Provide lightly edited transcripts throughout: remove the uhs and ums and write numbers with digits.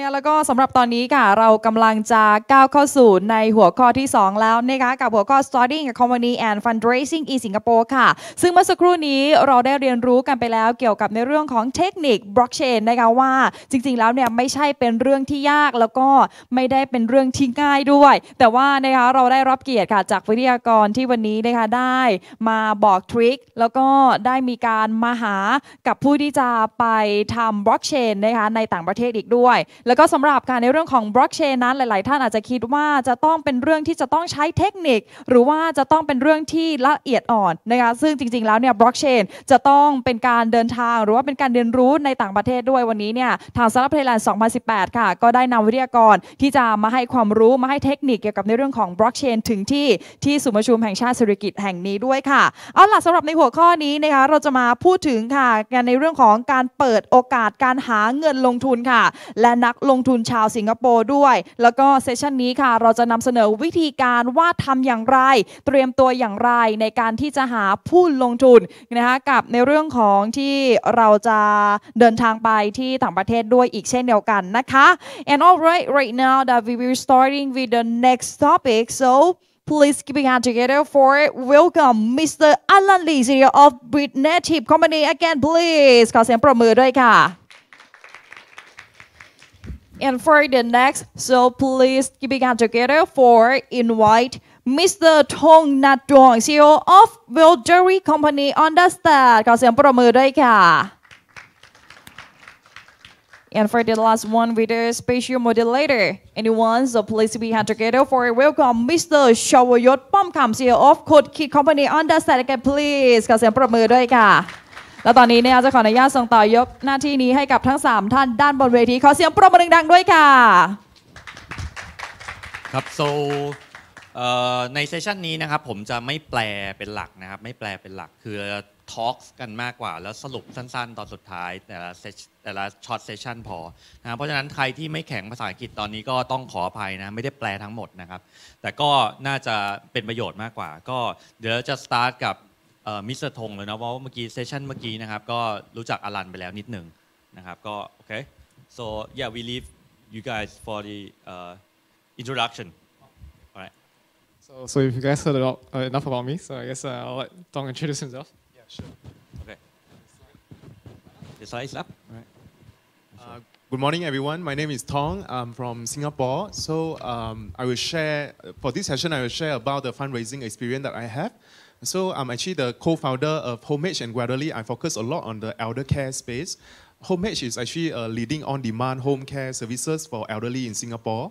นะคะแล้วก็สำหรับตอนนี้ค่ะเรากำลังจะก้าวเข้าสู่ในหัวข้อที่2แล้วนะคะกับหัวข้อ Starting a Company and Fundraising in Singapore ค่ะซึ่งเมื่อสักครู่นี้เราได้เรียนรู้กันไปแล้วเกี่ยวกับในเรื่องของเทคนิค Blockchain นะคะว่าจริงๆแล้วเนี่ยไม่ใช่เป็นเรื่องที่ยากแล้วก็ไม่ได้เป็นเรื่องที่ง่ายด้วยแต่ว่านะคะเราได้รับเกียรติค่ะจากวิทยากรที่วันนี้นะคะได้มาบอกทริคแล้วก็ได้มีการมาหากับผู้ที่จะไปทำ Blockchain นะคะในต่างประเทศอีกด้วยแล้วก็สำหรับการในเรื่องของ Blockchain นั้นหลายๆท่านอาจจะคิดว่าจะต้องเป็นเรื่องที่จะต้องใช้เทคนิคหรือว่าจะต้องเป็นเรื่องที่ละเอียดอ่อนนะคะซึ่งจริงๆแล้วเนี่ย Blockchain จะต้องเป็นการเดินทางหรือว่าเป็นการเรียนรู้ในต่างประเทศด้วยวันนี้เนี่ยทาง Startup Thailand 2018 ค่ะก็ได้นำวิทยากรที่จะมาให้ความรู้มาให้เทคนิคเกี่ยวกับในเรื่องของ Blockchain ถึงที่ศูนย์ประชุมแห่งชาติเศรษฐกิจแห่งนี้ด้วยค่ะเอาล่ะสำหรับในหัวข้อนี้นะคะเราจะมาพูดถึงค่ะกันในเรื่องของการเปิดโอกาสการหาเงินลงทุนค่ะและนักลงทุนชาวสิงคโปร์ด้วยแล้วก็เซสชันนี้ค่ะเราจะนำเสนอวิธีการว่าทำอย่างไรเตรียมตัวอย่างไรในการที่จะหาผู้ลงทุนนะคะกับในเรื่องของที่เราจะเดินทางไปที่ต่างประเทศด้วยอีกเช่นเดียวกันนะคะ and right now that we will starting with the next topic so please keep your hand together for welcome Mr. Alan Lee CEO of Brit Native Company again please ขอเสียงปรบมือด้วยค่ะAnd for the next, so please keep your hand together for invite Mr. Thong Nat Dong, CEO of WorkShop3 Company on the stage ขอเสียงปรบมือด้วยค่ะ And for the last one with the special moderator, anyone, so please keep your hand together for welcome Mr. Shawayot Pomkam, CEO of Code Kit Company on the stage again, please ขอเสียงปรบมือด้วยค่ะแล้วตอนนี้เนี่ยจะขออนุญาตส่งต่อยกหน้าที่นี้ให้กับทั้ง3ท่านด้านบนเวทีขอเสียงปรบมือดังๆด้วยค่ะครับ so ในเซสชันนี้นะครับผมจะไม่แปลเป็นหลักนะครับไม่แปลเป็นหลักคือ talks กันมากกว่าแล้วสรุปสั้นๆตอนสุดท้ายแต่ละช็อตเซสชันพอนะเพราะฉะนั้นใครที่ไม่แข็งภาษาอังกฤษตอนนี้ก็ต้องขออภัยนะไม่ได้แปลทั้งหมดนะครับแต่ก็น่าจะเป็นประโยชน์มากกว่าก็เดี๋ยวจะ start กับมิสเตอร์ธงเลยนะเพราะว่าเมื่อกี้เซสชันเมื่อกี้นะครับก็รู้จักอลันไปแล้วนิดหนึ่งนะครับก็โอเค so yeah we leave you guys for the introduction alright so if you guys heard enough about me so I guess I'll let Thong introduce himself yeah sure okay the slide is up alright Good morning, everyone. My name is Thong. I'm from Singapore. So I will share, for this session, I will share about the fundraising experience that I have. So I'm actually the co-founder of Homage, and gradually I focus a lot on the elder care space. Homage is actually a leading on-demand home care services for elderly in Singapore.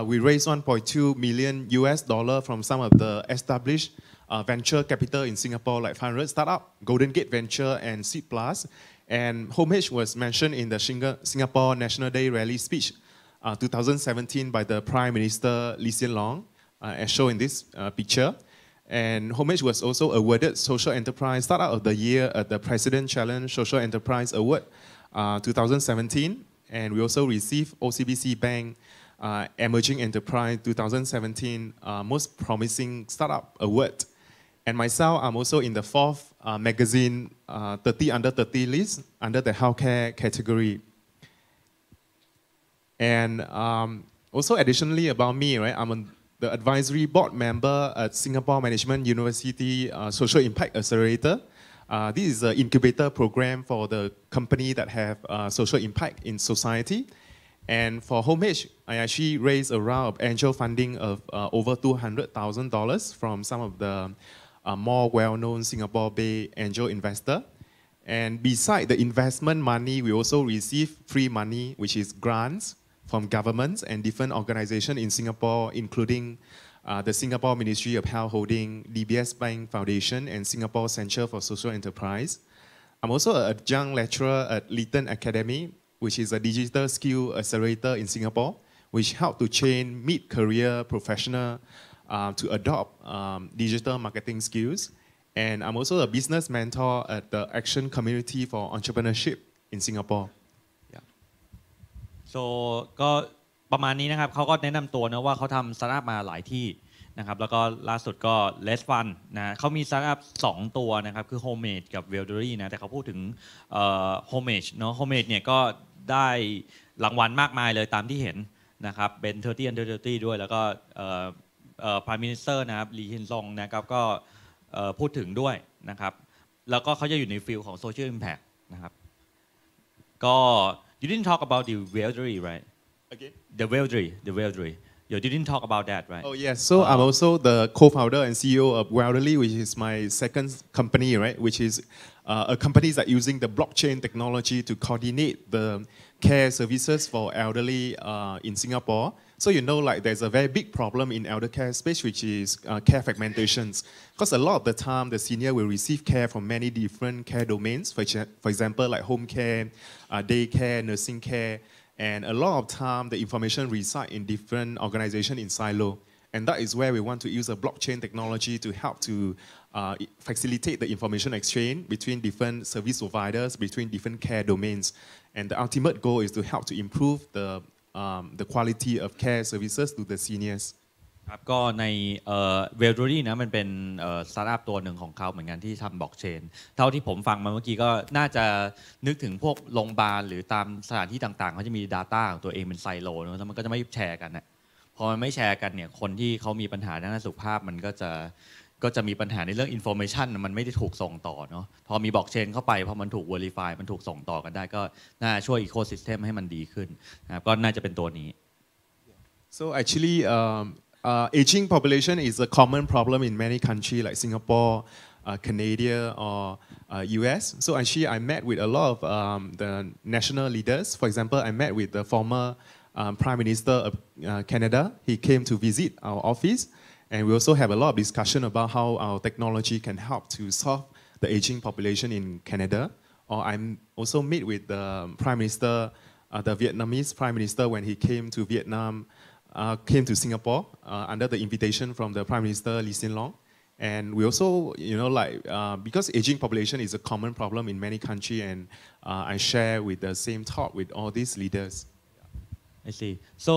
We raised 1.2 million US dollar from some of the established venture capital in Singapore, like 500 Startup, Golden Gate Venture, and Seed Plus. And Homage was mentioned in the Singapore National Day Rally speech 2017 by the Prime Minister Lee Hsien Loong, as shown in this picture. And Homage was also awarded Social Enterprise Startup of the Year at the President Challenge Social Enterprise Award 2017. And we also received OCBC Bank Emerging Enterprise 2017 Most Promising Startup Award. And myself, I'm also in the 4th magazine 30 under 30 list under the healthcare category. And also additionally about me, right, I'm the advisory board member at Singapore Management University Social Impact Accelerator. This is an incubator program for the company that have social impact in society. And for Homage, I actually raised a round of angel funding of over $200,000 from some of the more well-known Singapore-based angel investor. And beside the investment money, we also receive free money, which is grants from governments and different organizations in Singapore, including the Singapore Ministry of Health Holding, DBS Bank Foundation, and Singapore Center for Social Enterprise. I'm also an adjunct lecturer at Lytton Academy, which is a digital skill accelerator in Singapore, which help to train mid-career professional to adopt digital marketing skills. And I'm also a business mentor at the Action Community for Entrepreneurship in Singapore. Yeah. So ก็ประมาณนี้นะครับเขาก็แนะนำตัวนะว่าเขาทำสตาร์ทอัพมาหลายที่นะครับแล้วก็ล่าสุดก็ Less Fun นะเขามีสตาร์ทอัพ2ตัวนะครับคือ Homage กับ WorkShop3 นะแต่เขาพูดถึงHomage เนาะ Homage เนี่ยก็ ได้รางวัลมากมายเลยตามที่เห็นนะครับเป็น30 under 30ด้วยแล้วก็Prime Minister นะครับลีฮินซงนะครับก็พูดถึงด้วยนะครับแล้วก็เขาจะอยู่ในฟิลของ Social Impact นะครับก็ you didn't talk about the Day3 right Okay. the Day3 you didn't talk about that right Oh yes, so I'm also the co-founder and CEO of Day3, which is my second company, right? Which is a company that using the blockchain technology to coordinate the care services for elderly in Singapore. So you know, like there's a very big problem in elder care space, which is care fragmentations. Because a lot of the time, the senior will receive care from many different care domains. For example, like home care, day care, nursing care. And a lot of time, the information reside in different organizations in silo. And that is where we want to use a blockchain technology to help to facilitate the information exchange between different service providers, between different care domains. And the ultimate goal is to help to improve the quality of care services to the seniors. ครับก็ในDay3นะมันเป็นสตาร์ทอัพตัวหนึ่งของเขาเหมือนกันที่ทำบล็อกเชนเท่าที่ผมฟังมาเมื่อกี้ก็น่าจะนึกถึงพวกโรงพยาบาลหรือตามสถานที่ต่างๆเขาจะมี Data ของตัวเองเป็นไซโลนะแล้วมันก็จะไม่แชร์กันนะพอมันไม่แชร์กันเนี่ยคนที่เขามีปัญหาด้านสุขภาพมันก็จะมีปัญหาในเรื่อง information มันไม่ได้ถูกส่งต่อเนาะพอมีบล็อกเชนเข้าไปพอมันถูก verify มันถูกส่งต่อกันได้ก็น่าช่วย ecosystem ให้มันดีขึ้นนะครับก็น่าจะเป็นตัวนี้ So actually, aging population is a common problem in many countries like Singapore, Canada, or US. So actually, I met with a lot of the national leaders. For example, I met with the former Prime Minister of Canada. He came to visit our office. And we also have a lot of discussion about how our technology can help to solve the aging population in Canada. Or I also meet with the Prime Minister, the Vietnamese Prime Minister when he came to Vietnam, came to Singapore under the invitation from the Prime Minister Lee Hsien Loong. And we also, you know, like because aging population is a common problem in many countries, and I share with the same thought with all these leaders. I see. So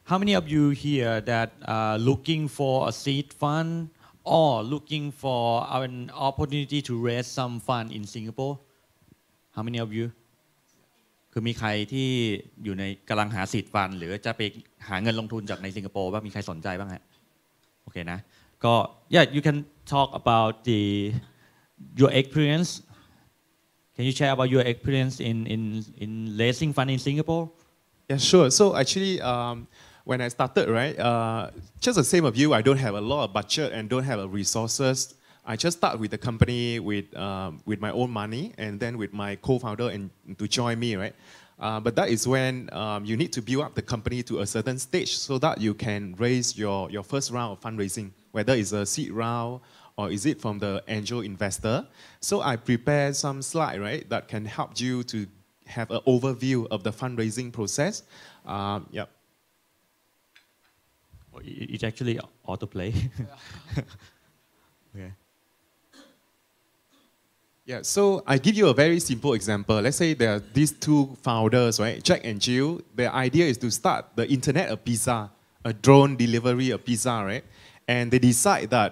how many of you here that are looking for a seed fund or looking for an opportunity to raise some fund in Singapore? How many of you? คือมีใครที่อยู่ในกำลังหาซีดฟันหรือจะไปหาเงินลงทุนจากในสิงคโปร์บ้างมีใครสนใจบ้างฮะโอเคนะก็ yeah you can talk about your experience. Can you share about your experience in raising fund in Singapore? Yeah, sure. So actually, when I started, right, just the same of you, I don't have a lot of budget and don't have resources. I just start with the company with my own money and then with my co-founder and to join me, right? But that is when you need to build up the company to a certain stage so that you can raise your first round of fundraising, whether it's a seed round or is it from the angel investor. So I prepared some slide, right, that can help you to have an overview of the fundraising process. Yeah. It's actually autoplay. Okay. Yeah, so I give you a very simple example. Let's say there are these two founders, right, Jack and Jill. Their idea is to start the internet of pizza, a drone delivery of pizza, right? And they decide that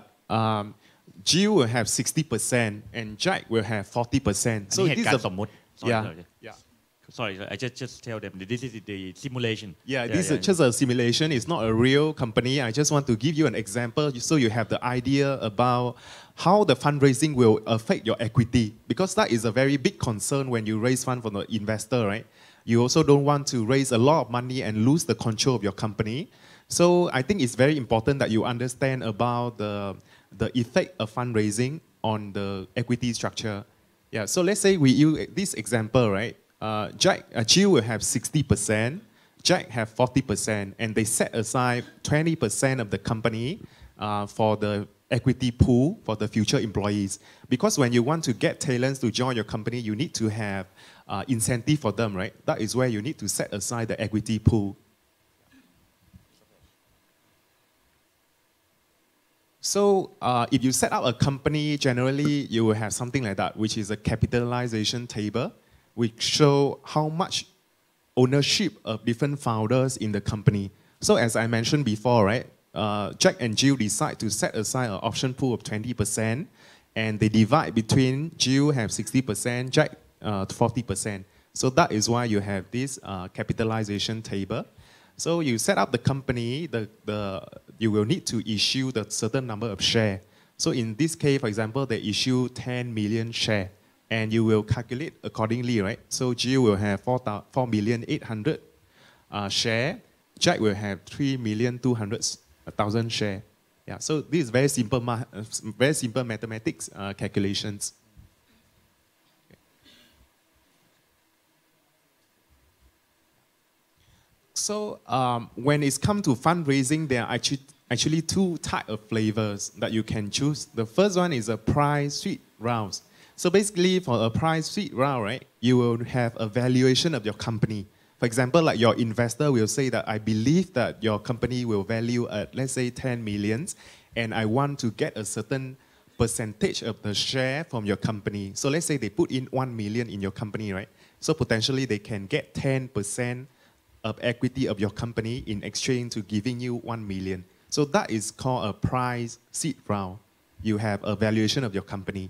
Jill will have 60% and Jack will have 40%. So this is a สมมุติ yeah. Sorry, I just tell them this is the simulation. Yeah, this is just a simulation. It's not a real company. I just want to give you an example so you have the idea about how the fundraising will affect your equity. Because that is a very big concern when you raise funds from the investor, right? You also don't want to raise a lot of money and lose the control of your company. So I think it's very important that you understand about the effect of fundraising on the equity structure. Yeah, so let's say we use this example, right? Jill will have 60%, Jack have 40%, and they set aside 20% of the company for the equity pool for the future employees. Because when you want to get talents to join your company, you need to have incentive for them, right? That is where you need to set aside the equity pool. So if you set up a company, generally you will have something like that, which is a capitalization table, which show how much ownership of different founders in the company. So as I mentioned before, right, Jack and Jill decide to set aside an option pool of 20%, and they divide between Jill have 60%, Jack 40%. So that is why you have this capitalization table. So you set up the company, you will need to issue the certain number of share. So in this case, for example, they issue 10 million share, and you will calculate accordingly, right? So Jill will have 4,800,000 share. Jack will have 3,200,000 share. Yeah. So this is very simple mathematics calculations. So when it's come to fundraising, there are actually two types of flavors that you can choose. The first one is a prize suite rounds. So basically, for a prize suite round, right, you will have a valuation of your company. For example, like your investor will say that I believe that your company will value at, let's say, 10 million, and I want to get a certain percentage of the share from your company. So let's say they put in 1 million in your company, right? So potentially they can get 10% of equity of your company in exchange to giving you 1 million. So that is called a prize seed round. You have a valuation of your company.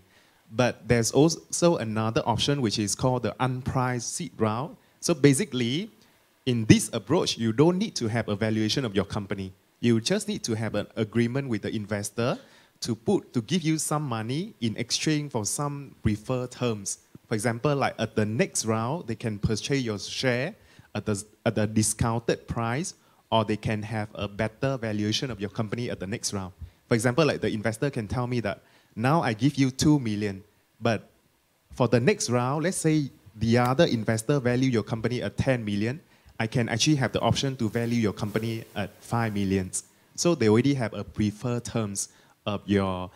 But there's also another option which is called the unpriced seed round. So basically, in this approach, you don't need to have a valuation of your company. You just need to have an agreement with the investor to give you some money in exchange for some preferred terms. For example, like at the next round, they can purchase your share at the discounted price, or they can have a better valuation of your company at the next round. For example, like the investor can tell me that now I give you 2 million, but for the next round, let's say the other investor value your company at 10 million, I can actually have the option to value your company at 5 million. So they already have a preferred terms of your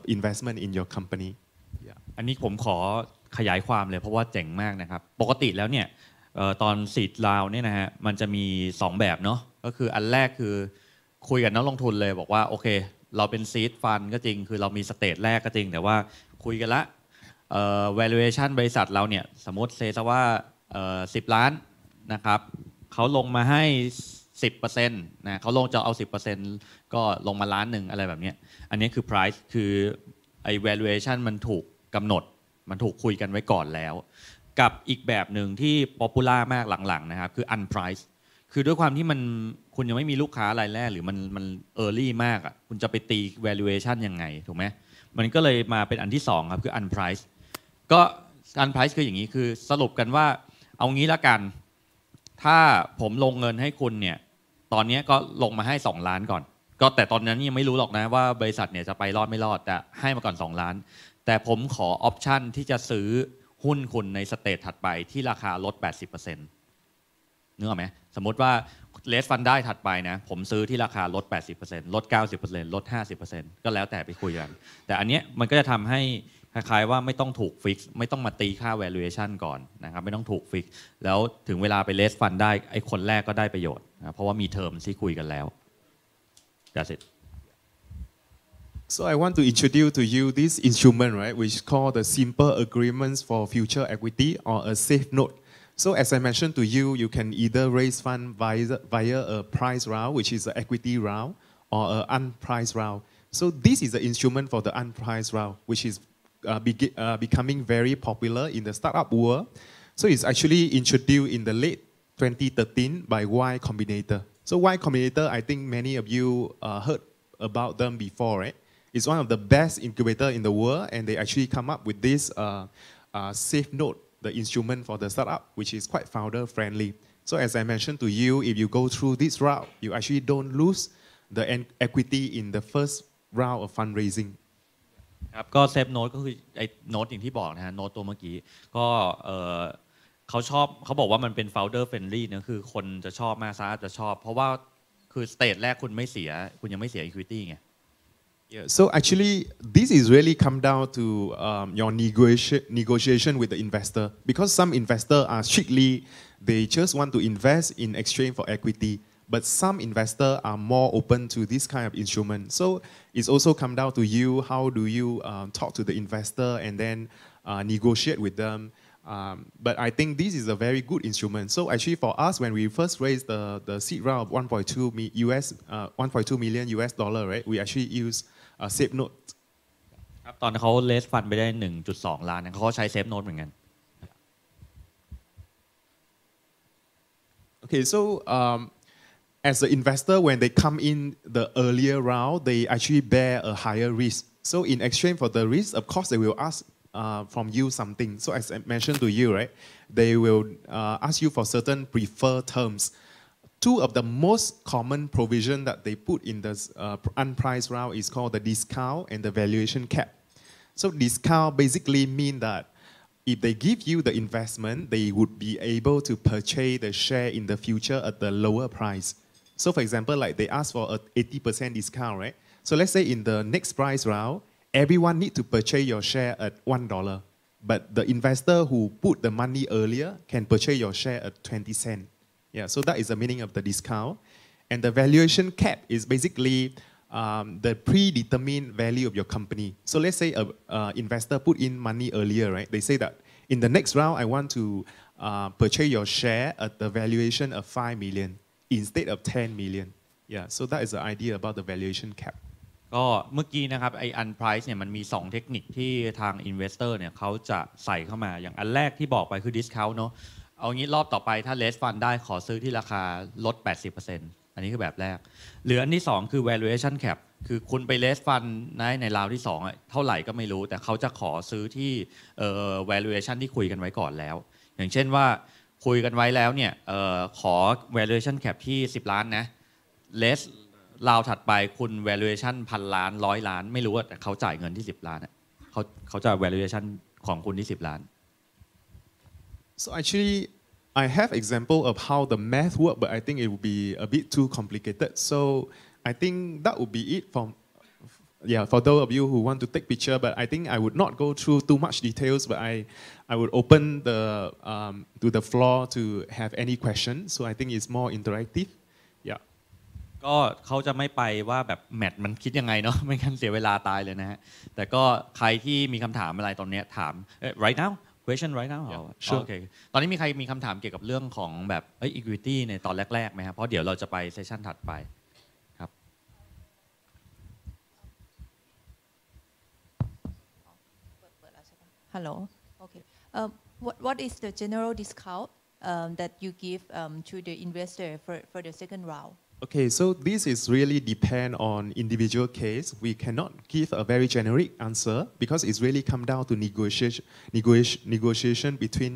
investment in your company. Yeah. อันนี้ผมขอขยายความเลยเพราะว่าเจ๋งมากนะครับปกติแล้วเนี่ยตอนซีดราวเนี่ยนะฮะมันจะมี2แบบเนาะก็คืออันแรกคือคุยกับนักลงทุนเลยบอกว่าโอเคเราเป็นซีดฟันก็จริงคือเรามีสเตจแรกก็จริงแต่ว่าคุยกันละvaluation บริษัทเราเนี่ยสมมติเซซะว่า10 ล้านนะครับเขาลงมาให้ 10% นะเขาลงจะเอา 10% ก็ลงมา1 ล้านอะไรแบบนี้อันนี้คือ price คือไอ้ valuation มันถูกกำหนดมันถูกคุยกันไว้ก่อนแล้วกับอีกแบบหนึ่งที่ popular มากหลังๆนะครับคือ unpriced คือด้วยความที่คุณยังไม่มีลูกค้ารายแรกหรือมัน early มากอ่ะคุณจะไปตี valuation ยังไงถูกไหมมันก็เลยมาเป็นอันที่2ครับคือ unpriced ก็ unpriced คืออย่างนี้คือสรุปกันว่าเอางี้ละกันถ้าผมลงเงินให้คุณเนี่ยตอนนี้ก็ลงมาให้2 ล้านก่อนก็แต่ตอนนั้นยังไม่รู้หรอกนะว่าบริษัทเนี่ยจะไปรอดไม่รอดแต่ให้มาก่อน2 ล้านแต่ผมขอออปชันที่จะซื้อหุ้นคุณในสเตจถัดไปที่ราคาลด 80%นึกออกไหมสมมติว่าเลสฟันได้ถัดไปนะผมซื้อที่ราคาลด 80% ลด 90% ลด 50% ก็แล้วแต่ไปคุยกันแต่อันเนี้ยมันก็จะทำให้คล้ายๆว่าไม่ต้องถูกฟิกไม่ต้องมาตีค่า valuation ก่อนนะครับไม่ต้องถูกฟิกแล้วถึงเวลาไปเลสฟันได้ไอ้คนแรกก็ได้ประโยชน์นะเพราะว่ามีเทอมที่คุยกันแล้ว That's it. So I want to introduce to you this instrument, right, which is called the simple agreements for future equity or a safe note. So as I mentioned to you, you can either raise fund via a price round, which is an equity round, or an unpriced round. So this is the instrument for the unpriced round, which is becoming very popular in the startup world. So it's actually introduced in the late 2013 by Y Combinator. So Y Combinator, I think many of you heard about them before, right? It's one of the best incubator in the world, and they actually come up with this safe note, the instrument for the startup, which is quite founder friendly. So as I mentioned to you, if you go through this route, you actually don't lose the equity in the first round of fundraising. ครับก็เซฟโน้ตก็คือไอ้โน้ตอย่างที่บอกนะฮะโน้ตตัวเมื่อกี้ก็เขาบอกว่ามันเป็น founder friendly นะคือคนจะชอบมากซะจะชอบเพราะว่าคือสเตจแรกคุณยังไม่เสีย equity ไง Yeah, so actually, this is really come down to your negotiation with the investor, because some investors are strictly, they just want to invest in exchange for equity, but some investors are more open to this kind of instrument. So it's also come down to you, how do you talk to the investor and then negotiate with them. But I think this is a very good instrument. So actually for us, when we first raised the seed round of 1.2 million US dollar, right, we actually use safe note. ครับตอนเขาเลสฟันไปได้ 1.2 ล้านเขาใช้เซฟโน้ตเหมือนกัน Okay, so as an investor, when they come in the earlier round, they actually bear a higher risk. So in exchange for the risk, of course, they will ask from you something. So as I mentioned to you, right, they will ask you for certain preferred terms. Two of the most common provision that they put in the unpriced round is called the discount and the valuation cap. So discount basically mean that if they give you the investment, they would be able to purchase the share in the future at the lower price. So for example, like they ask for a 80% discount, right? So let's say in the next price round, everyone need to purchase your share at $1. But the investor who put the money earlier can purchase your share at 20 cents. Yeah, so that is the meaning of the discount. And the valuation cap is basically the predetermined value of your company. So let's say an investor put in money earlier, right? They say that in the next round, I want to purchase your share at the valuation of 5 million instead of 10 million. Yeah, so that is the idea about the valuation cap. ก็เมื่อกี้นะครับไอ้ unprice เนี่ยมันมี2เทคนิคที่ทาง investor เนี่ยเขาจะใส่เข้ามาอย่างอันแรกที่บอกไปคือ discount เนาะเอางี้รอบต่อไปถ้า raise fund ได้ขอซื้อที่ราคาลด 80% อันนี้คือแบบแรกหรืออันที่2คือ valuation cap คือคุณไป raise fund ในราวที่2เท่าไหร่ก็ไม่รู้แต่เขาจะขอซื้อที่valuation ที่คุยกันไว้ก่อนแล้วอย่างเช่นว่าคุยกันไว้แล้วเนี่ยขอ valuation cap ที่10 ล้านนะ raise ราวถัดไปคุณ valuation 1,000 ล้าน100 ล้านไม่รู้แต่เขาจ่ายเงินที่10 ล้านเขาจะ valuation ของคุณที่10 ล้าน So actually, I have example of how the math work, but I think it would be a bit too complicated. So I think that would be it for those of you who want to take picture. But I think I would not go through too much details. But I would open to the floor to have any questions. So I think it's more interactive. Yeah. ก็เขาจะไม่ไปว่าแบบแมทมันคิดยังไงเนาะไม่งั้นเสียเวลาตายเลยนะฮะแต่ก็ใครที่มีคำถามอะไรตอนนี้ถาม right now question right now โอเคตอนนี้มีใครมีคำถามเกี่ยวกับเรื่องของแบบ equity ในตอนแรกๆไหมครับเพราะเดี๋ยวเราจะไปเซสชั่นถัดไปครับ Hello. Okay. What is the general discount that you give to the investor for the second round? Okay, so this is really depend on individual case. We cannot give a very generic answer because it's really come down to negotiation between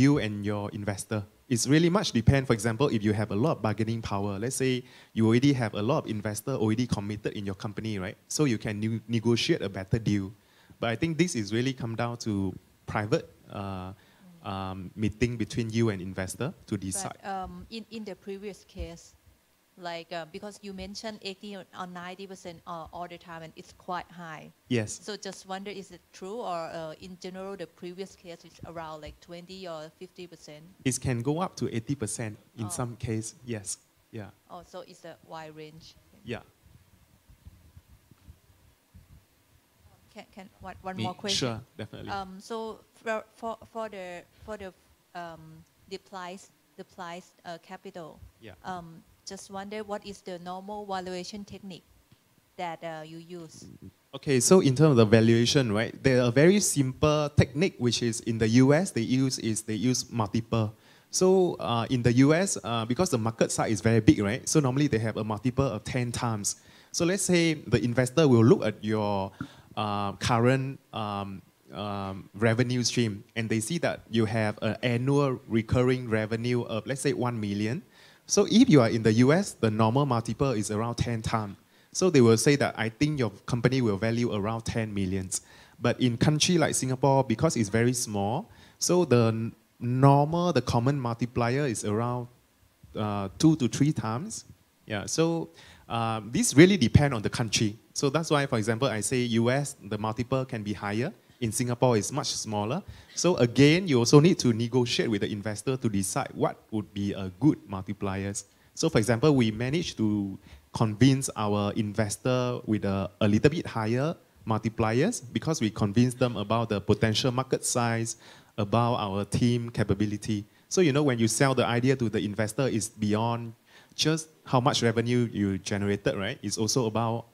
you and your investor. It's really much depend. For example, if you have a lot of bargaining power, let's say you already have a lot of investor already committed in your company, right? So you can negotiate a better deal. But I think this is really come down to private meeting between you and investor to decide. But in the previous case, like because you mentioned 80 or 90% all the time, and it's quite high. Yes. So just wonder, is it true, or in general, the previous case is around like 20 or 50%? It can go up to 80% in some case. Yes. Yeah. Oh, so it's a wide range. Yeah. Can one more question? Sure, definitely. So for the price capital. Yeah. Just wonder what is the normal valuation technique that you use? Okay, so in terms of the valuation, right, there are a very simple technique which is in the US they use multiple. So in the US, because the market size is very big, right? So normally they have a multiple of 10 times. So let's say the investor will look at your current revenue stream and they see that you have an annual recurring revenue of let's say 1 million. So if you are in the US, the normal multiple is around 10 times. So they will say that I think your company will value around 10 millions. But in country like Singapore, because it's very small, so the common multiplier is around 2 to 3 times. Yeah, so this really depends on the country. So that's why, for example, I say US, the multiple can be higher. In Singapore, it's much smaller. So again, you also need to negotiate with the investor to decide what would be a good multipliers. So for example, we managed to convince our investor with a little bit higher multipliers because we convinced them about the potential market size, about our team capability. So you know, when you sell the idea to the investor, it's beyond just how much revenue you generated, right? It's also about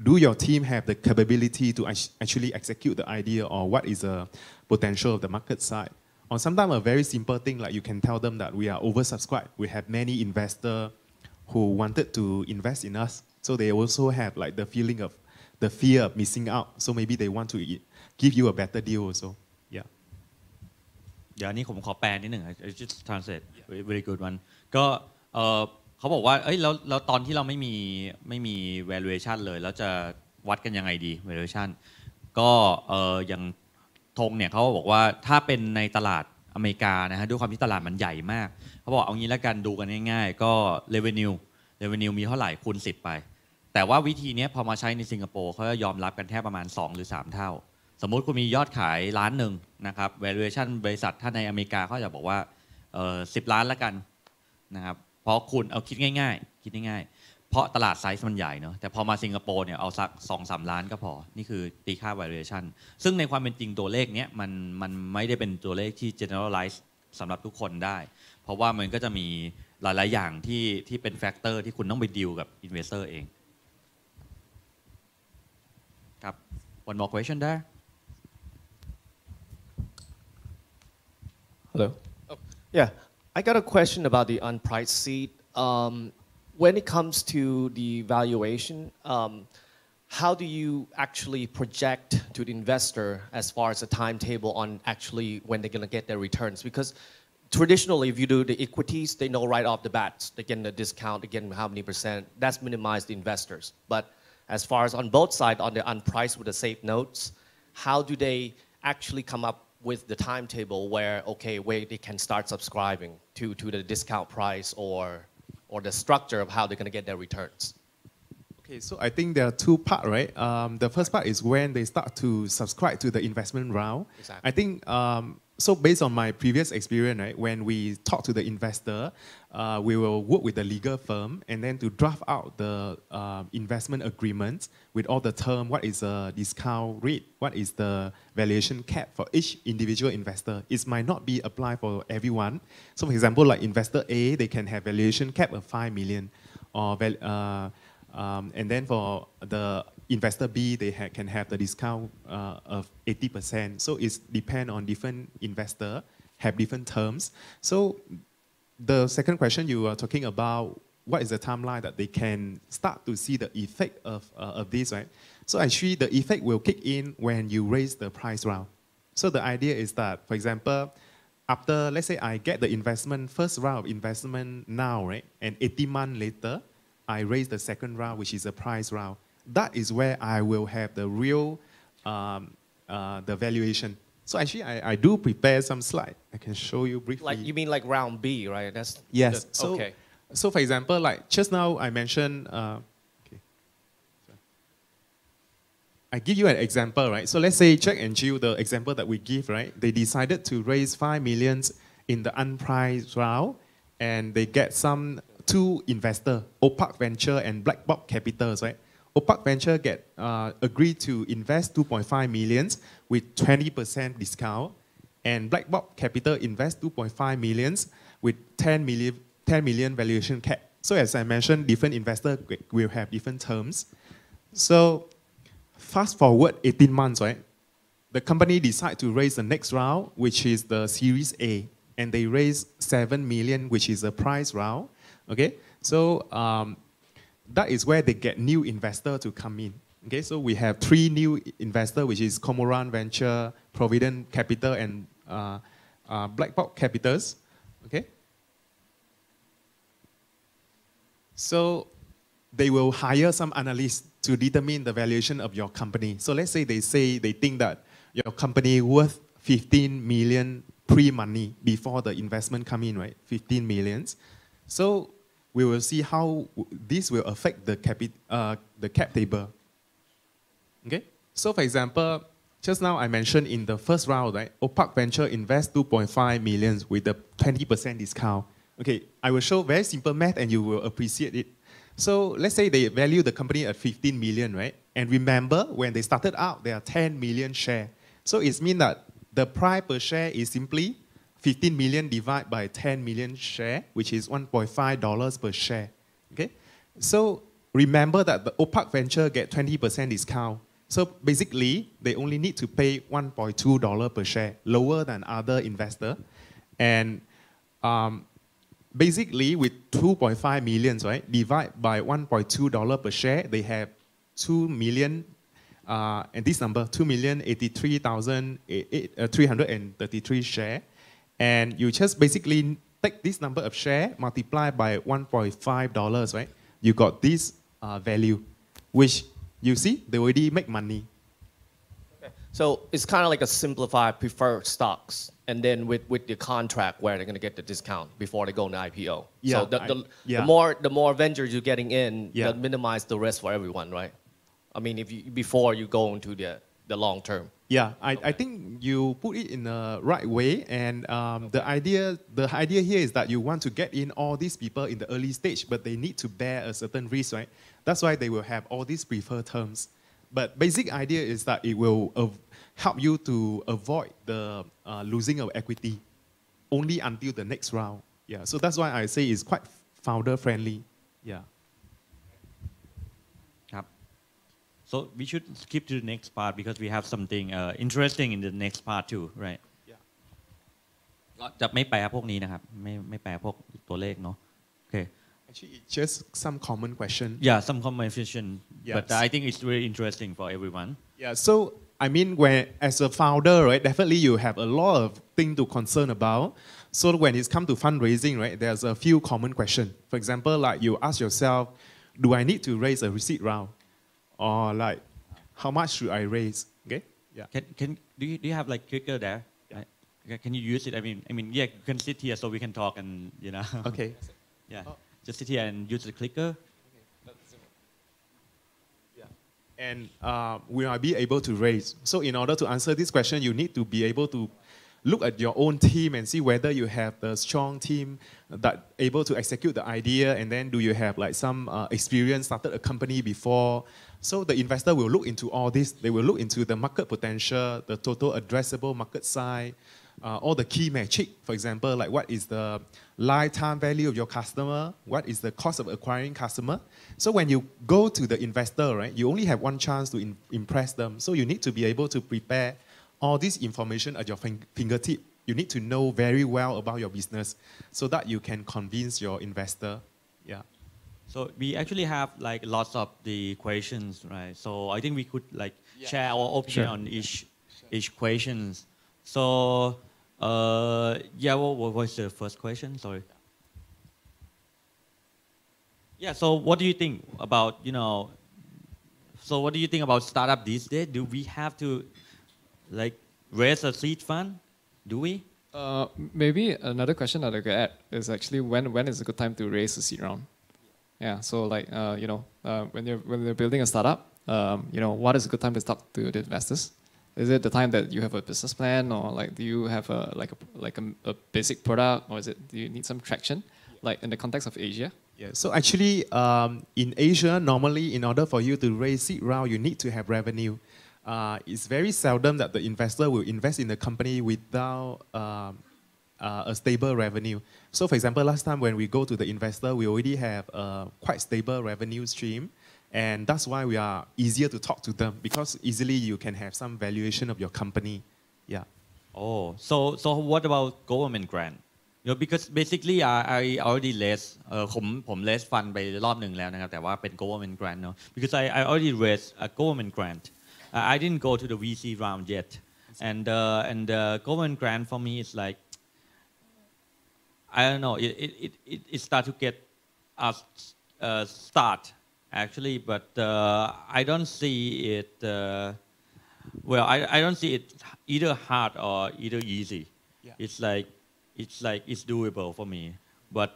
do your team have the capability to actually execute the idea, or what is the potential of the market side? or sometimes a very simple thing like you can tell them that we are oversubscribed. We have many investors who wanted to invest in us, so they also have like the feeling of the fear of missing out. So maybe they want to give you a better deal also. Yeah. เดี๋ยวนี้ผมขอแปลนิดหนึ่ง I just translate very good one ก็เขาบอกว่าเอ้ยแล้วตอนที่เราไม่มี valuation เลยแล้วจะวัดกันยังไงดี valuation ก็อย่างธงเนี่ยเขาบอกว่าถ้าเป็นในตลาดอเมริกานะฮะด้วยความที่ตลาดมันใหญ่มากเขาบอกเอางี้แล้วกันดูกันง่ายๆก็ revenue มีเท่าไหร่คูณ10ไปแต่ว่าวิธีนี้พอมาใช้ในสิงคโปร์เขาจะยอมรับกันแค่ประมาณ2หรือ3เท่าสมมุติคุณมียอดขายล้านหนึ่งนะครับ valuation บริษัทถ้าในอเมริกาเขาจะบอกว่า10 ล้านแล้วกันนะครับเพราะคุณเอาคิดง่ายๆเพราะตลาดไซส์มันใหญ่เนอะแต่พอมาสิงคโปร์เนี่ยเอาสัก 2-3 ล้านก็พอนี่คือตีค่า valuation ซึ่งในความเป็นจริงตัวเลขเนี้ยมันไม่ได้เป็นตัวเลขที่ generalize สำหรับทุกคนได้เพราะว่ามันก็จะมีหลายๆอย่างที่เป็นแฟกเตอร์ที่คุณต้องไปดีลกับ investor เองครับ one more question there Hello. Oh, yeah, I got a question about the unpriced seat. When it comes to the valuation, how do you actually project to the investor as far as a timetable on actually when they're going to get their returns? Because traditionally, if you do the equities, they know right off the bat, they get a discount, they get how many percent. That's minimized the investors. But as far as on both sides, on the unpriced with the safe notes, how do they actually come up with the timetable where they can start subscribing to the discount price or the structure of how they're going to get their returns? Okay, so I think there are two parts, right? The first part is when they start to subscribe to the investment round. Exactly. I think, so based on my previous experience, right, when we talk to the investor, we will work with the legal firm and then to draft out the investment agreement with all the term, what is the discount rate, what is the valuation cap for each individual investor. It might not be applied for everyone. So for example, like investor A, they can have valuation cap of 5 million or and then for the investor B, they can have the discount of 80%. So it depends on different investor, have different terms. So the second question you are talking about, what is the timeline that they can start to see the effect of this, right? So actually the effect will kick in when you raise the price round. So the idea is that, for example, after, let's say I get the investment, first round of investment now, right? And 18 months later, I raise the second round, which is a price round. That is where I will have the real, the valuation. So actually, I do prepare some slide. I can show you briefly. Like you mean like round B, right? That's yes. Okay. So for example, like just now I mentioned. Okay. I give you an example, right? So let's say Jack and Jill, the example that we give, right? They decided to raise 5 million in the unpriced round, and they get some two investors, Opac Venture and Black Box Capitals, right? Opac Venture agreed to invest 2.5 million with 20% discount, and Black Box Capital invest 2.5 million with 10 million valuation cap. So as I mentioned, different investors will have different terms. So fast forward 18 months, right? The company decide to raise the next round, which is the Series A, and they raise 7 million, which is a price round. Okay, so that is where they get new investor to come in. Okay, so we have 3 new investors, which is Cormorant Venture, Provident Capital, and Black Box Capitals. Okay, so they will hire some analysts to determine the valuation of your company. So let's say they think that your company worth 15 million pre-money before the investment come in, right? 15 millions. So we will see how this will affect the cap table. Okay. So for example, just now I mentioned in the first round, right? Opac Venture invest 2.5 million with a 20% discount. Okay, I will show very simple math and you will appreciate it. So let's say they value the company at 15 million, right? And remember, when they started out, there are 10 million shares. So it means that the price per share is simply 15 million divided by 10 million share, which is $1.5 per share. Okay? So remember that the Opac Venture get 20% discount. So basically, they only need to pay $1.2 per share, lower than other investor. And basically, with 2.5 million, right, divide by $1.2 per share, they have 2 million, and this number, 2,083,333 share. And you just basically take this number of share, multiply by $1.5, right? You got this value, which you see, they already make money. So it's kind of like a simplified preferred stocks, and then with the contract where they're going to get the discount before they go into IPO. Yeah, So the more ventures you're getting in, that minimize the risk for everyone, right? I mean, before you go into the long term. Yeah, I think you put it in the right way, and the idea here is that you want to get in all these people in the early stage, but they need to bear a certain risk, right? That's why they will have all these preferred terms. But basic idea is that it will help you to avoid the losing of equity only until the next round. Yeah, so that's why I say it's quite founder friendly. Yeah. So we should skip to the next part because we have something interesting in the next part too, right? Yeah. ก็จะไม่แปลพวกนี้นะครับไม่แปลพวกตัวเลขเนาะ Okay. Actually, it's just some common question. Yeah, some conversation, Yes. but I think it's very interesting for everyone. Yeah, so I mean, when as a founder, right, definitely you have a lot of things to concern about. So when it's come to fundraising, right, there's a few common questions. For example, like you ask yourself, do I need to raise a receipt round? Or like, how much should I raise? Okay. Yeah. Do you have like clicker there? Yeah. Can you use it? I mean, yeah, you can sit here so we can talk and Okay. Yeah. Just sit here and use the clicker. Yeah. And we might be able to raise. So in order to answer this question, you need to be able to look at your own team and see whether you have the strong team that able to execute the idea, and then do you have like some experience, started a company before. So the investor will look into all this. They will look into the market potential, the total addressable market size, all the key metric. For example, like what is the lifetime value of your customer? What is the cost of acquiring customer? So when you go to the investor, right, you only have one chance to impress them. So you need to be able to prepare all this information at your fingertip. You need to know very well about your business so that you can convince your investor. Yeah. So we actually have like lots of the questions, right? So I think we could like share our opinion on each questions. So yeah, what was the first question? Sorry. Yeah. So what do you think about So what do you think about startup these days? Do we have to like raise a seed fund? Do we? Maybe another question that I could add is actually when is a good time to raise a seed round? Yeah, so like when you're building a startup, what is a good time to talk to the investors? Is it the time that you have a business plan, or like do you have a basic product, or do you need some traction, like in the context of Asia? Yeah. So actually, in Asia, normally in order for you to raise seed round, you need to have revenue. It's very seldom that the investor will invest in the company without a stable revenue. So for example, last time when we go to the investor, we already have a quite stable revenue stream. And that's why we are easier to talk to them, because easily you can have some valuation of your company. Yeah. Oh, so what about government grant? Because basically I already raised ผม raise fund ไปรอบหนึ่งแล้วนะครับแต่ว่าเป็น government grant เนาะ because I already raised a government grant. I didn't go to the VC round yet, and the government grant for me is like, I don't know, it start to get us start actually, but I don't see it. I don't see it either hard or either easy. Yeah. It's doable for me, but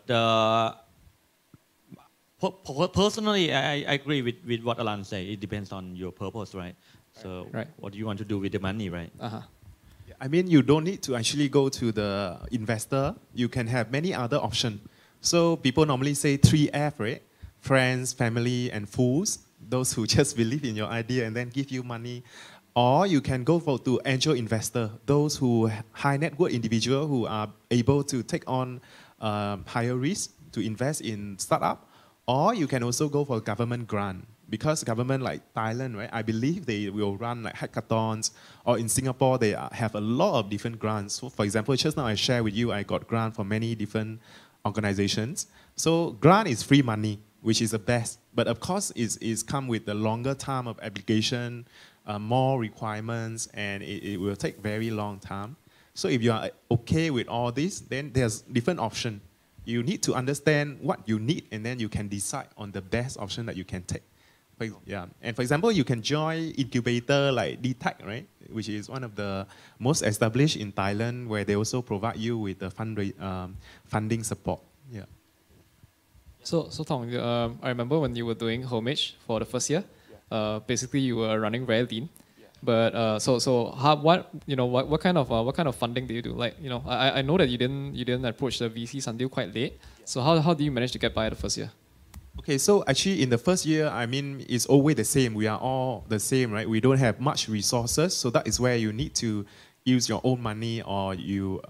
personally I agree with what Alan said. It depends on your purpose, right? So what do you want to do with the money, right? I mean, you don't need to actually go to the investor. You can have many other options. So people normally say 3F, right? Friends, family, and fools. Those who just believe in your idea and then give you money. Or you can go to angel investor. Those who high net worth individual who are able to take on higher risk to invest in startup. Or you can also go for government grant. because government like Thailand, right? I believe they will run like hackathons, or in Singapore they have a lot of different grants. So for example, just now I share with you, I got grant from many different organizations. So grant is free money, which is the best. But of course, it's come with a longer time of application, more requirements, and it will take very long time. So if you are okay with all this, then there's different option. You need to understand what you need, and then you can decide on the best option that you can take. Yeah, and for example, you can join incubator like Day3, right, which is one of the most established in Thailand, where they also provide you with the funding support. Yeah. So Thong, I remember when you were doing homage for the first year. Basically, you were running very lean. But what kind of funding do you do? Like, you know, I know that you didn't approach the VCs until quite late. So how do you manage to get by the first year? Okay, so actually in the first year, I mean, it's always the same. We are all the same, right? We don't have much resources, so that is where you need to use your own money, or you,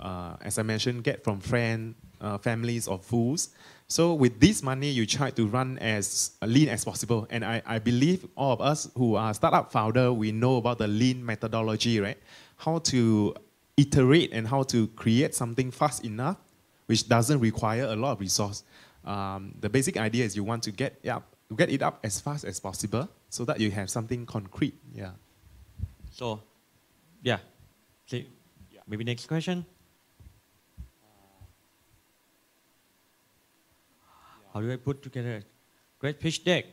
as I mentioned, get from friends, families, or fools. So with this money, you try to run as lean as possible. And I believe all of us who are startup founder, we know about the lean methodology, right? How to iterate and how to create something fast enough, which doesn't require a lot of resource. The basic idea is you want to get it up as fast as possible so that you have something concrete. Yeah. So, yeah. Maybe next question. How do I put together great pitch deck?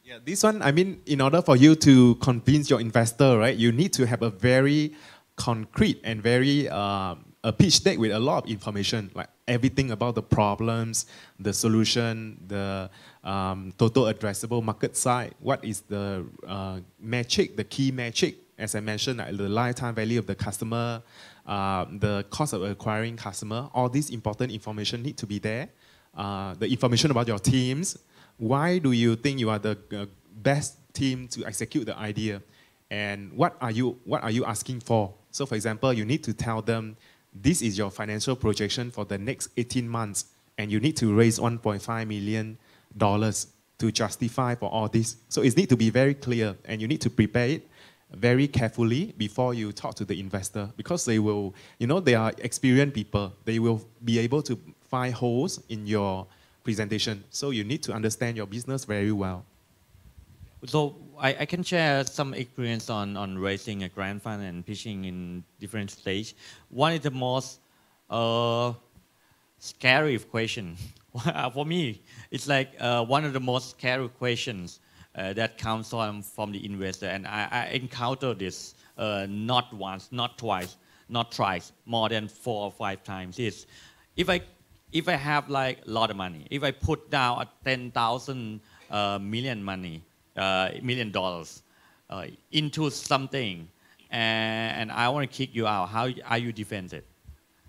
Yeah, this one, I mean, in order for you to convince your investor, right, you need to have a very concrete and very a pitch deck with a lot of information, like everything about the problems, the solution, the total addressable market size, what is the metric, the key metric, as I mentioned, like the lifetime value of the customer, the cost of acquiring customer, all these important information need to be there. The information about your teams, why do you think you are the best team to execute the idea, and what are you asking for? So for example, you need to tell them, this is your financial projection for the next 18 months, and you need to raise $1.5 million to justify for all this. So it needs to be very clear, and you need to prepare it very carefully before you talk to the investor, because they will, you know, they are experienced people. They will be able to find holes in your presentation. So you need to understand your business very well. So I can share some experience on raising a grant fund and pitching in different stage. One is the most scary question. For me, it's like one of the most scary questions that comes from the investor. And I encountered this not once, not twice, not thrice, more than 4 or 5 times. Is if I have like a lot of money, if I put down a 10,000 million dollars into something, and I want to kick you out, how are you defend it?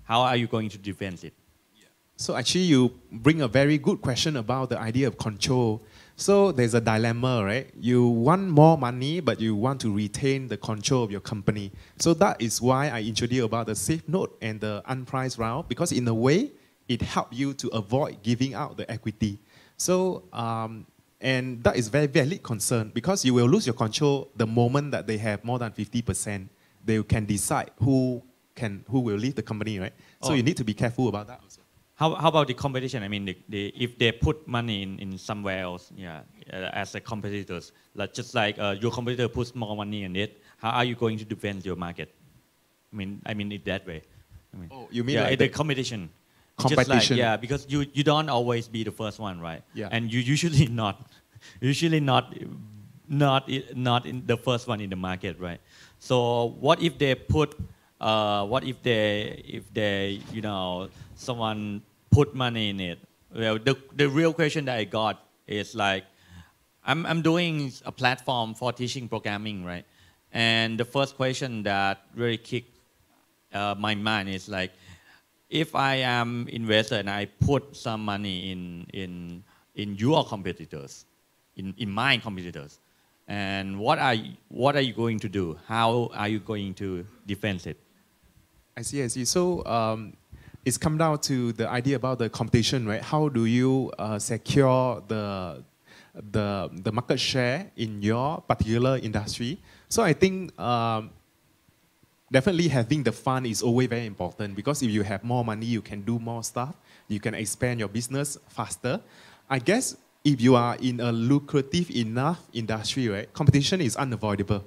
How are you going to defend it? So actually you bring a very good question about the idea of control. So there's a dilemma, right? You want more money, but you want to retain the control of your company. So that is why I introduced about the safe note and the unpriced round, because in a way, it helps you to avoid giving out the equity. So, and that is very valid concern, because you will lose your control the moment that they have more than 50%. They can decide who will leave the company, right? So you need to be careful about that also. How about the competition? I mean, if they put money in somewhere else, yeah, as a competitors, like just like your competitor puts more money in it, how are you going to defend your market? I mean it that way. You mean like the competition? Just like, yeah, because you don't always be the first one, right? Yeah. And you usually not in the first one in the market, right? So what if they put if they you know, someone put money in it? Well, the real question that I got is like, I'm doing a platform for teaching programming, right? And the first question that really kicked my mind is like, if I am investor and I put some money in your competitors, in my competitors, and what are you going to do? How are you going to defend it? I see. So it's come down to the idea about the competition, right? How do you secure the the market share in your particular industry. So I think definitely having the fun is always very important, because if you have more money, you can do more stuff. You can expand your business faster. I guess if you are in a lucrative enough industry, right, competition is unavoidable.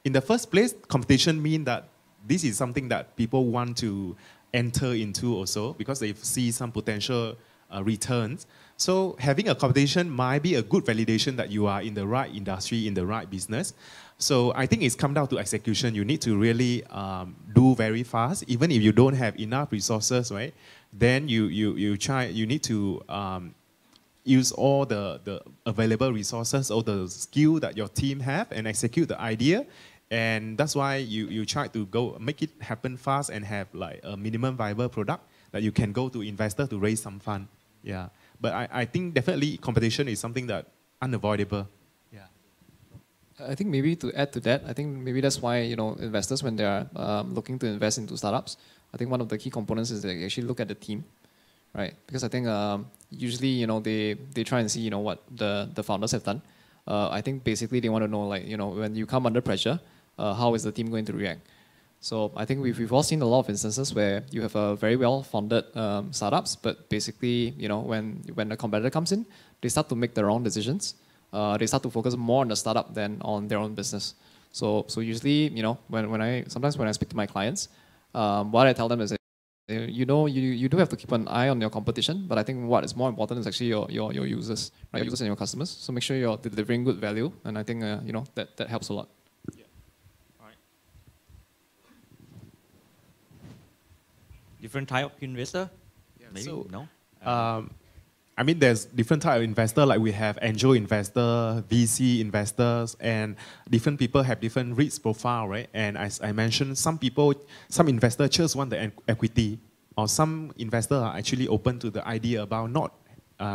In the first place, competition means that this is something that people want to enter into also, because they see some potential returns. So having a competition might be a good validation that you are in the right industry, in the right business. So I think it's come down to execution. You need to really do very fast, even if you don't have enough resources, right? Then you need to use all the available resources, all the skill that your team have, and execute the idea. And that's why you try to go make it happen fast and have like a minimum viable product that you can go to investor to raise some fund. Yeah, but I think definitely competition is something that unavoidable. Yeah. I think maybe to add to that, I think maybe that's why investors, when they are looking to invest into startups, I think one of the key components is they actually look at the team, right? Because I think usually they try and see what the founders have done. I think basically they want to know, like, when you come under pressure, how is the team going to react? So I think we've all seen a lot of instances where you have a very well-funded startups, but basically, when a competitor comes in, they start to make the wrong decisions. They start to focus more on the startup than on their own business. So usually, sometimes when I speak to my clients, what I tell them is that, you do have to keep an eye on your competition, but I think what is more important is actually your users, right? Your users and your customers. So make sure you're delivering good value, and I think that helps a lot. Yeah. All right. Different type of investor? Yeah, Maybe so, no. I mean, there's different type of investor. Like we have angel investor, VC investors, and different people have different risk profile, right? And as I mentioned, some investors just want the equity, or some investors are actually open to the idea about not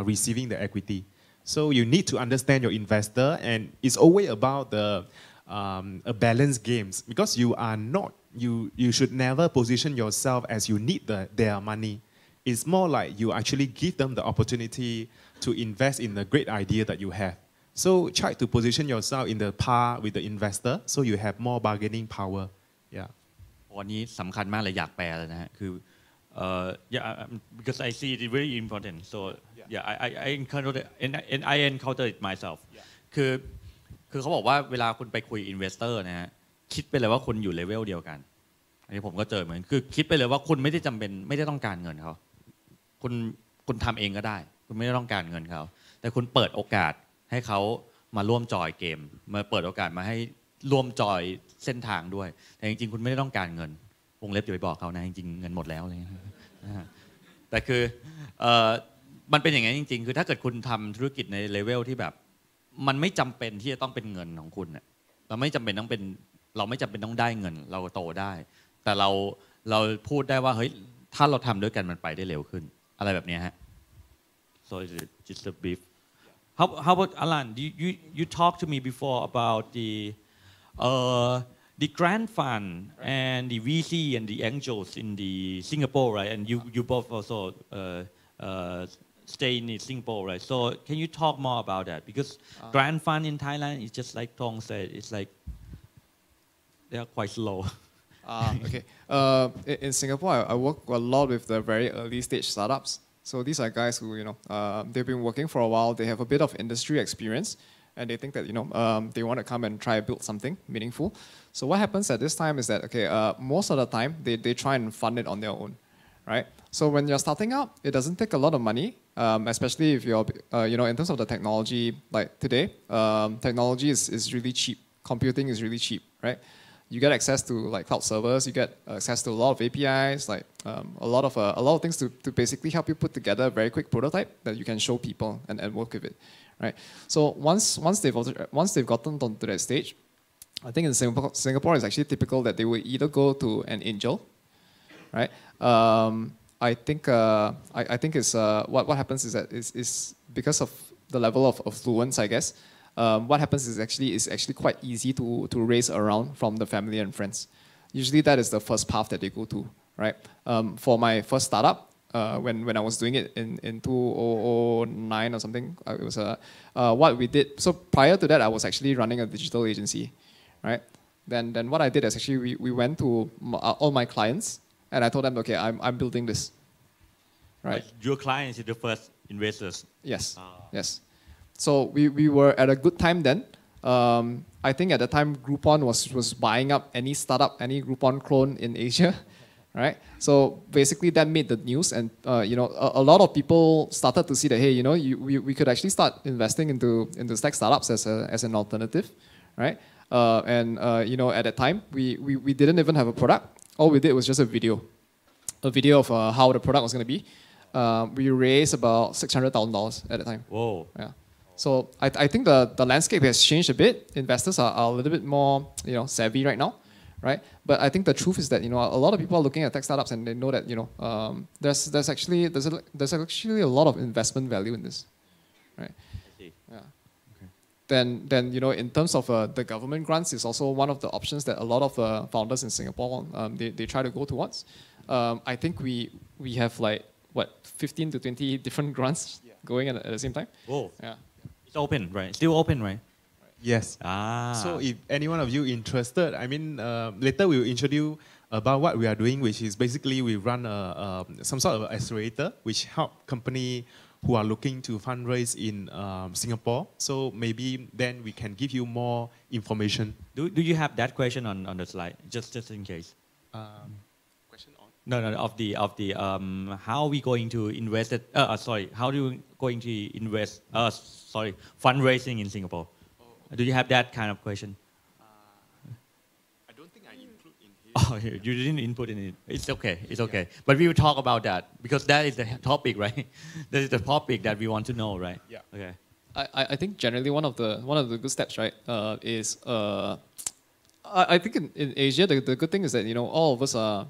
receiving the equity. So you need to understand your investor, and it's always about the a balanced games, because you are not, you should never position yourself as you need their money. It's more like you actually give them the opportunity to invest in the great idea that you have. So try to position yourself in the par with the investor, so you have more bargaining power. Yeah. วันนี้สำคัญมากเลยอยากแปลเลยนะฮะคือbecause I see it very important. So yeah, I encounter it and I encounter it myself. คือเขาบอกว่าเวลาคุณไปคุย investor นะฮะคิดไปเลยว่าคุณอยู่เลเวลเดียวกันอันนี้ผมก็เจอเหมือนคือคิดไปเลยว่าคุณไม่ได้จำเป็นไม่ได้ต้องการเงินเขาคุณทำเองก็ได้คุณไม่ได้ต้องการเงินเขาแต่คุณเปิดโอกาสให้เขามาร่วมจอยเกมมาเปิดโอกาสมาให้ร่วมจอยเส้นทางด้วยแต่จริงๆคุณไม่ได้ต้องการเงินวงเล็บอย่าไปบอกเขานะจริงๆเงินหมดแล้วอะไรแต่คือมันเป็นอย่างนั้นจริงๆคือถ้าเกิดคุณทำธุรกิจในเลเวลที่แบบมันไม่จำเป็นที่จะต้องเป็นเงินของคุณเนี่ยเราไม่จำเป็นต้องได้เงินเราโตได้แต่เราพูดได้ว่าเฮ้ยถ้าเราทำด้วยกันมันไปได้เร็วขึ้นอะไรแบบนี้ฮะ so just a brief how about Alan you talked to me before about the grant fund and the VC and the angels in the Singapore, right? And you both also stay in Singapore, right? So can you talk more about that? Because grant fund in Thailand is just like Thong said, it's like they are quite slow. Okay. In Singapore, I work a lot with the very early stage startups. So these are guys who, they've been working for a while. They have a bit of industry experience, and they think that, they want to come and try to build something meaningful. So what happens at this time is that, most of the time, they try and fund it on their own, right? So when you're starting out, it doesn't take a lot of money, especially if you're, in terms of the technology, like today, technology is really cheap. Computing is really cheap, right? You get access to like cloud servers, you get access to a lot of APIs, like a lot of things to basically help you put together a very quick prototype that you can show people and work with it, right? So once they've gotten to that stage, I think in Singapore it's actually typical that they will either go to an angel, right? I think it's what happens is that is because of the level of affluence, I guess. What happens is actually quite easy to raise around from the family and friends. Usually that is the first path that they go to, right? For my first startup, when I was doing it in 2009 or something. It was what we did. So prior to that, I was actually running a digital agency, right? Then what I did is actually we went to all my clients and I told them, okay, I'm building this, right? Your clients is the first investors. Yes, yes. So we were at a good time then. I think at the time Groupon was buying up any startup, any Groupon clone in Asia, right? So basically that made the news, and a lot of people started to see that, hey, we could actually start investing into tech startups as an alternative, right? At that time we didn't even have a product. All we did was just a video of how the product was going to be. We raised about $600,000 at the time. Whoa. Yeah. So I think the landscape has changed a bit. Investors are a little bit more savvy right now, right? But I think the truth is that a lot of people are looking at tech startups and they know that there's actually a lot of investment value in this, right? Yeah. Then in terms of the government grants, is also one of the options that a lot of founders in Singapore they try to go towards. I think we have 15 to 20 different grants going at the same time. Whoa. Yeah. It's open, right? Still open, right? Yes. So if any one of you interested, later we will introduce about what we are doing, which is basically we run some sort of accelerator which help company who are looking to fundraise in Singapore. So maybe then we can give you more information. Do you have that question on the slide, just in case? Question on? No, of the how are we going to invest it? How do you going to invest? Fundraising in Singapore. Do you have that kind of question? I don't think I include in here. Oh, you didn't input in it. It's okay. It's okay. But we will talk about that because that is the topic, right? That is the topic that we want to know, right? Yeah. Okay. I think generally one of the good steps, right, is I think in Asia the good thing is that all of us are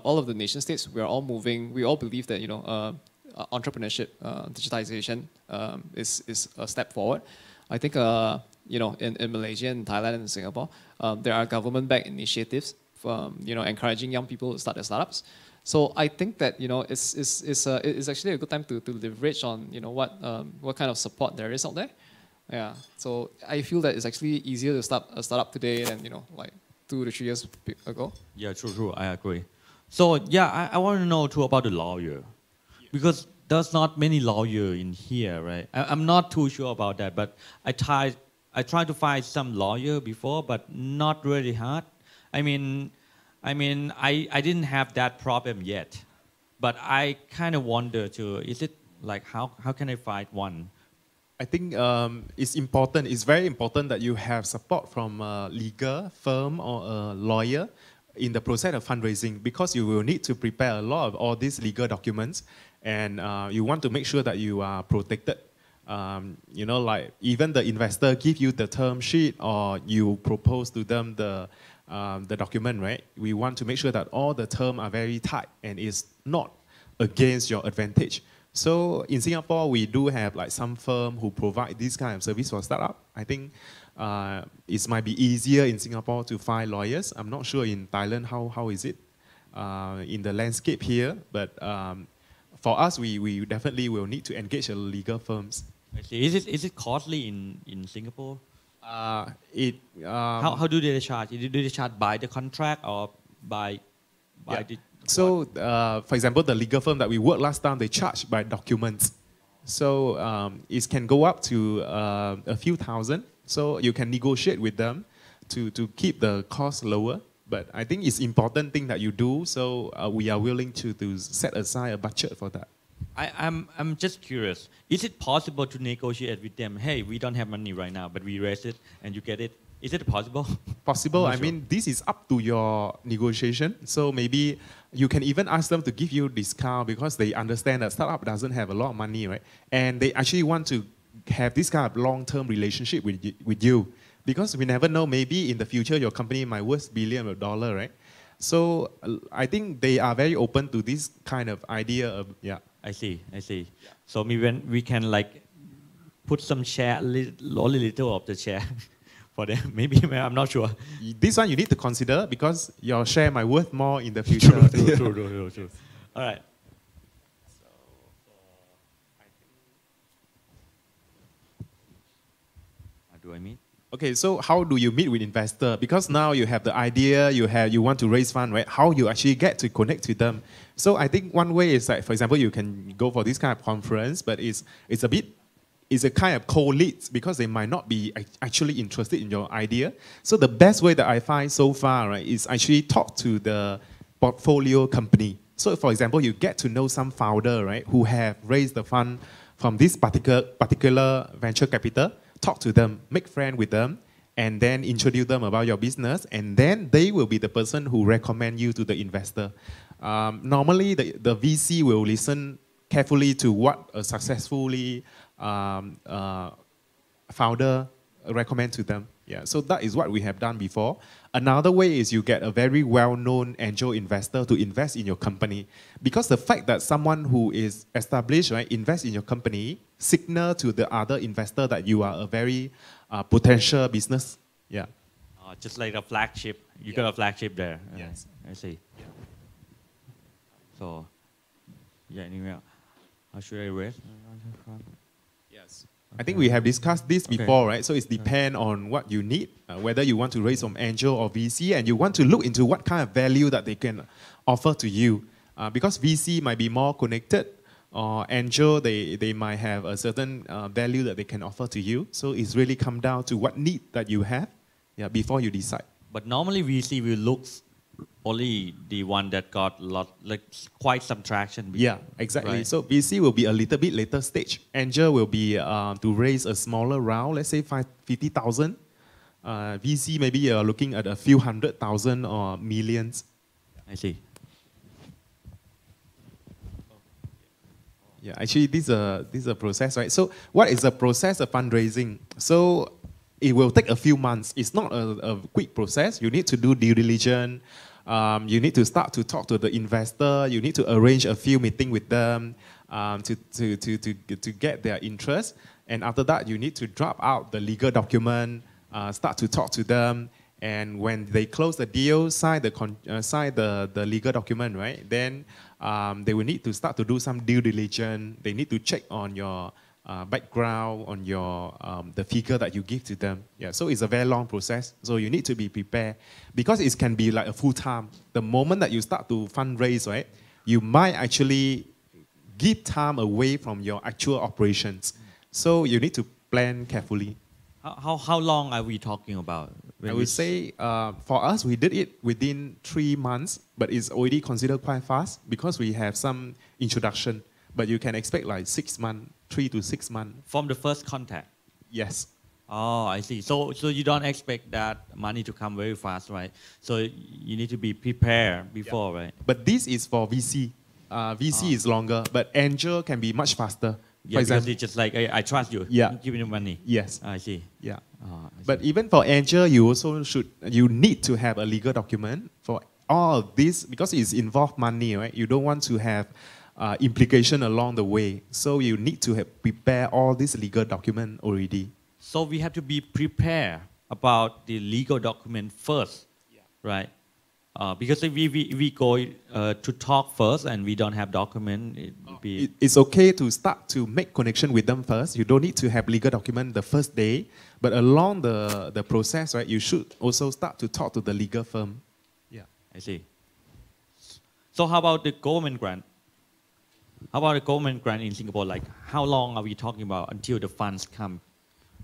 all of the nation states, we are all moving. We all believe that entrepreneurship, digitization is a step forward. I think in Malaysia and Thailand and Singapore, there are government-backed initiatives encouraging young people to start their startups. So I think that it's actually a good time to leverage on what kind of support there is out there. Yeah. So I feel that it's actually easier to start a startup today than 2 to 3 years ago. Yeah, true. I agree. So yeah, I want to know too about the lawyer, because there's not many lawyer in here, right? I'm not too sure about that, but I tried to find some lawyer before, but not really hard. I I didn't have that problem yet, but I kind of wonder too. Is it how can I find one? I think it's important. It's very important that you have support from a legal firm or a lawyer in the process of fundraising, because you will need to prepare a lot of all these legal documents, and you want to make sure that you are protected. Even the investor give you the term sheet or you propose to them the document, right? We want to make sure that all the terms are very tight and is not against your advantage. So in Singapore, we do have some firm who provide this kind of service for startup. I think it might be easier in Singapore to find lawyers. I'm not sure in Thailand how is it in the landscape here, but for us, we definitely will need to engage the legal firms. I see. Is it costly in Singapore? How do they charge? Do they charge by the contract or by the? So, for example, the legal firm that we worked last time, they charge by documents. So it can go up to a few thousand. So you can negotiate with them to keep the cost lower. But I think it's important thing that you do. So we are willing to set aside a budget for that. I'm just curious. Is it possible to negotiate with them? Hey, we don't have money right now, but we raise it and you get it. Is it possible? Possible. This is up to your negotiation. So maybe you can even ask them to give you discount because they understand that startup doesn't have a lot of money, right? And they actually want to have this kind of long-term relationship with you, because we never know. Maybe in the future your company might worth billions of dollars, right? So I think they are very open to this kind of idea of I see. So maybe when we can put some share, only little of the share. For them, maybe I'm not sure. This one you need to consider because your share might worth more in the future. True. All right. do I meet? Okay, so how do you meet with investor? Because now you have the idea, you want to raise fund, right? How you actually get to connect with them? So I think one way is like, for example, you can go for this kind of conference, but it's a kind of cold leads because they might not be actually interested in your idea. So the best way that I find so far, right, is actually talk to the portfolio company. So for example, you get to know some founder, right, who have raised the fund from this particular venture capital. Talk to them, make friends with them, and then introduce them about your business, and then they will be the person who recommend you to the investor. Normally, the VC will listen carefully to what a successfully founder recommend to them. Yeah, so that is what we have done before. Another way is you get a very well-known angel investor to invest in your company. Because the fact that someone who is established, right, invest in your company, signal to the other investor that you are a very potential business. Yeah. Just like a flagship. You got a flagship there. Yes. I see. Yeah. So, yeah, anyway, how should I raise? Yes. I think we have discussed this before, right? So it depends on what you need, whether you want to raise from angel or VC, and you want to look into what kind of value that they can offer to you. Because VC might be more connected, or angel, they might have a certain value that they can offer to you. So it's really come down to what need that you have, yeah, before you decide. But normally VC will look only the one that got quite some traction. Yeah, exactly. Right? So VC will be a little bit later stage. Angel will be to raise a smaller round, let's say 50,000. VC maybe you're looking at a few 100,000 or millions. I see. Yeah, actually this is a process, right? So what is the process of fundraising? So it will take a few months. It's not a quick process. You need to do due diligence. You need to start to talk to the investor. You need to arrange a few meetings with them to get their interest. And after that, you need to drop out the legal document, start to talk to them. And when they close the deal, sign the legal document, right? Then they will need to start to do some due diligence. They need to check on your background, on your the figure that you give to them. Yeah, so it's a very long process. So you need to be prepared because it can be like a full time. The moment that you start to fundraise, right, you might actually give time away from your actual operations. So you need to plan carefully. How long are we talking about? I would say for us, we did it within 3 months, but it's already considered quite fast because we have some introduction. But you can expect like 6 months, 3 to 6 months. From the first contact? Yes. Oh, I see. So you don't expect that money to come very fast, right? So you need to be prepared before, right? But this is for VC. VC is longer, but angel can be much faster. Yeah, because it's just like, I trust you. Yeah. Give me the money. Yes. I see. Yeah. I see. But even for angel, you need to have a legal document for all of this because it's involved money, right? You don't want to have implication along the way. So you need to have prepare all this legal document already. So we have to be prepared about the legal document first, right? Because if we go to talk first and we don't have document, it would be... It's okay to start to make connection with them first. You don't need to have legal document the first day, but along the process, right, you should also start to talk to the legal firm. Yeah. I see. So how about the government grant? How about the government grant in Singapore? Like, how long are we talking about until the funds come?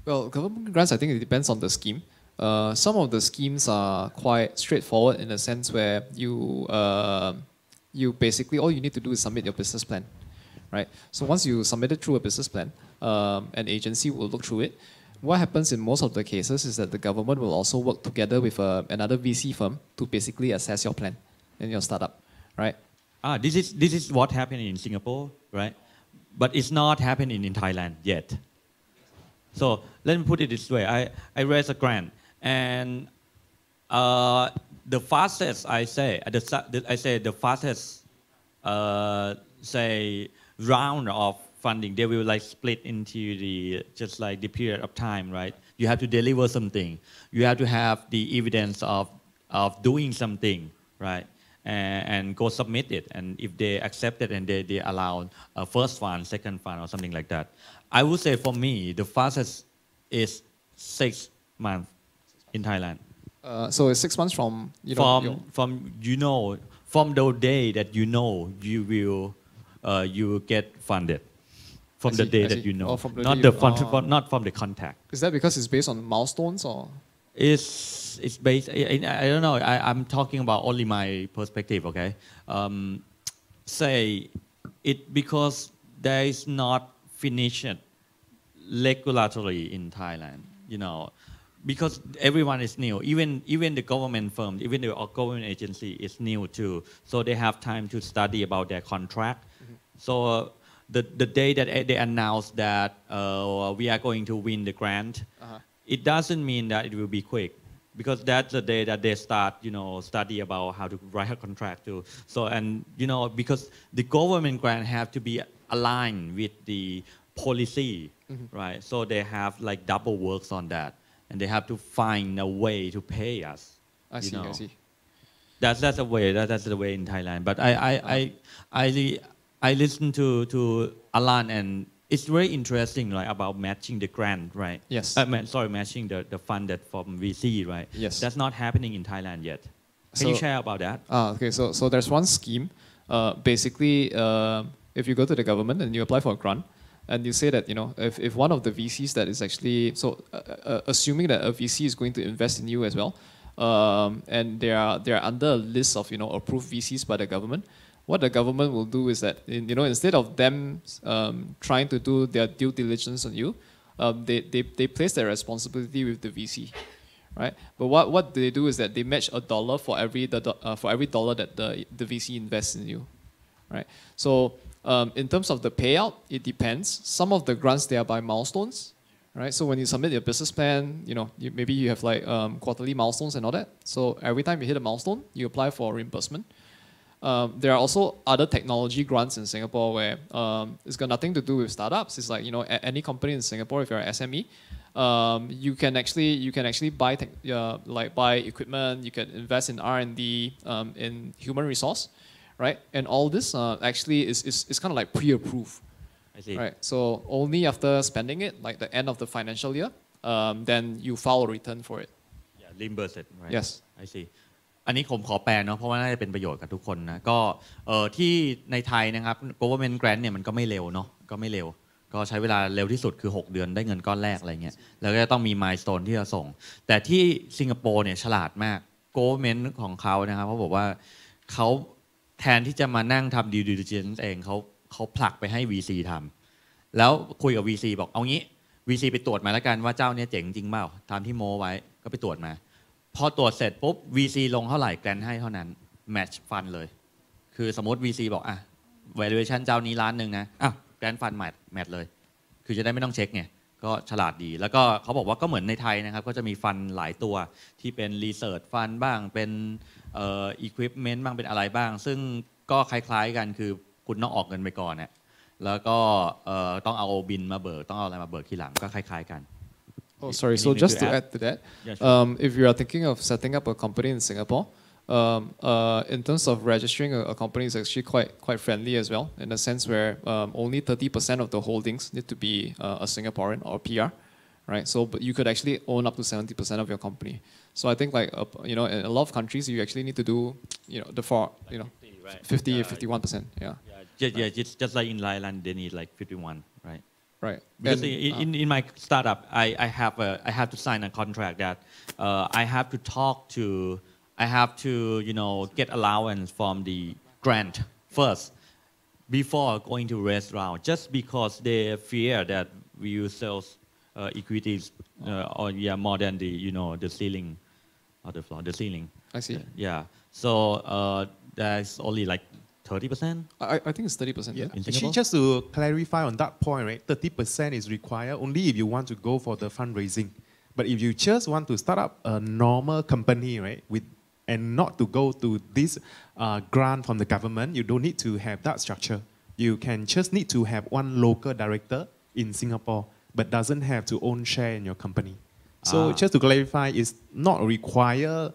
Well, government grants, I think it depends on the scheme. Some of the schemes are quite straightforward in a sense where you basically, all you need to do is submit your business plan, right? So once you submit it through a business plan, an agency will look through it. What happens in most of the cases is that the government will also work together with another VC firm to basically assess your plan and your startup, right? This is what happened in Singapore, right? But it's not happening in Thailand yet. So let me put it this way. I raised a grant, and the fastest the fastest round of funding, they will like split into the period of time, right? You have to deliver something. You have to have the evidence of doing something, right? And go submit it. And if they accept it and they allow a first fund, second fund, or something like that. I would say for me, the fastest is 6 months in Thailand. So it's 6 months from you know. From the day that you will get funded. From the day that you know, not from the contact. Is that because it's based on milestones or? It's based. I don't know. I'm talking about only my perspective. Okay, say it because there is not finished regulatory in Thailand. Because everyone is new. Even the government firm, even the government agency is new too. So they have time to study about their contract. So the day that they announce that we are going to win the grant, it doesn't mean that it will be quick, because that's the day that they start, study about how to write a contract too. So because the government grant have to be aligned with the policy, right? So they have like double works on that, and they have to find a way to pay us. I see. That's the way. That's the way in Thailand. But I listen to Alan, and it's very interesting, right, about matching the grant, right? Yes. Matching the funded from VC, right? Yes. That's not happening in Thailand yet. Can you share about that? Okay. So there's one scheme. Basically, if you go to the government and you apply for a grant, and you say that if one of the VCs that is actually assuming that a VC is going to invest in you as well, and they are under a list of approved VCs by the government. What the government will do is that instead of them trying to do their due diligence on you, they place their responsibility with the VC, right? But what they do is that they match $1 for every dollar that the VC invests in you, right? So in terms of the payout, it depends. Some of the grants, they are by milestones, right? So when you submit your business plan, maybe you have like quarterly milestones and all that. So every time you hit a milestone, you apply for reimbursement. There are also other technology grants in Singapore where it's got nothing to do with startups. It's like any company in Singapore, if you're an SME, you can actually buy buy equipment. You can invest in R&D, in human resource, right? And all this actually is kind of like pre-approved. I see. Right. So only after spending it, like the end of the financial year, then you file a return for it. Yeah, reimburse it, right? Yes. I see. อันนี้ผมขอแปลเนาะเพราะว่าน่าจะเป็นประโยชน์กับทุกคนนะก็ที่ในไทยนะครับ government grant เนี่ยมันก็ไม่เร็วเนาะก็ไม่เร็วก็ใช้เวลาเร็วที่สุดคือ 6 เดือนได้เงินก้อนแรกอะไรเงี้ยแล้วก็จะต้องมี milestone ที่จะส่งแต่ที่สิงคโปร์เนี่ยฉลาดมาก government ของเขานะครับเขาบอกว่าเขาแทนที่จะมานั่งทำ due diligence เองเขาผลักไปให้ VC ทำแล้วคุยกับ VC บอกเอางี้ VC ไปตรวจมาแล้วกันว่าเจ้าเนี่ยเจ๋งจริงเปล่าตามที่โมไว้ก็ไปตรวจมาพอตรวจเสร็จปุ๊บ VC ลงเท่าไหร่แกรนให้เท่านั้น match ฟันเลยคือสมมติ VC บอกvaluation เจ้านี้1,000,000นะแกรนฟันแมทเลยคือจะได้ไม่ต้องเช็คไงก็ฉลาดดีแล้วก็เขาบอกว่าก็เหมือนในไทยนะครับก็จะมีฟันหลายตัวที่เป็น research ฟันบ้างเป็นequipment บ้างเป็นอะไรบ้างซึ่งก็คล้ายๆกันคือคุณต้องออกเงินไปก่อนเนี่ยแล้วก็ต้องเอาบินมาเบิกต้องเอาอะไรมาเบิกทีหลังก็คล้ายๆกันOh, sorry. So just to add to that, if you are thinking of setting up a company in Singapore, in terms of registering a company is actually quite friendly as well, in a sense where only 30% of the holdings need to be a Singaporean or PR, right? So, but you could actually own up to 70% of your company. So I think like in a lot of countries you actually need to do 50, 51%. Yeah, just like in Thailand they need like 51, right? Right. Because in my startup, I have to sign a contract that I have to get allowance from the grant first before going to raise round, just because they fear that we will sell equities more than the ceiling of the floor, the ceiling. I see. Yeah. So there's only like 30%? I think it's 30%. Yeah. In Actually, just to clarify on that point, right? 30% is required only if you want to go for the fundraising. But if you just want to start up a normal company, right, and not to go to this grant from the government, you don't need to have that structure. You can just need to have one local director in Singapore, but doesn't have to own share in your company. So just to clarify, it's not required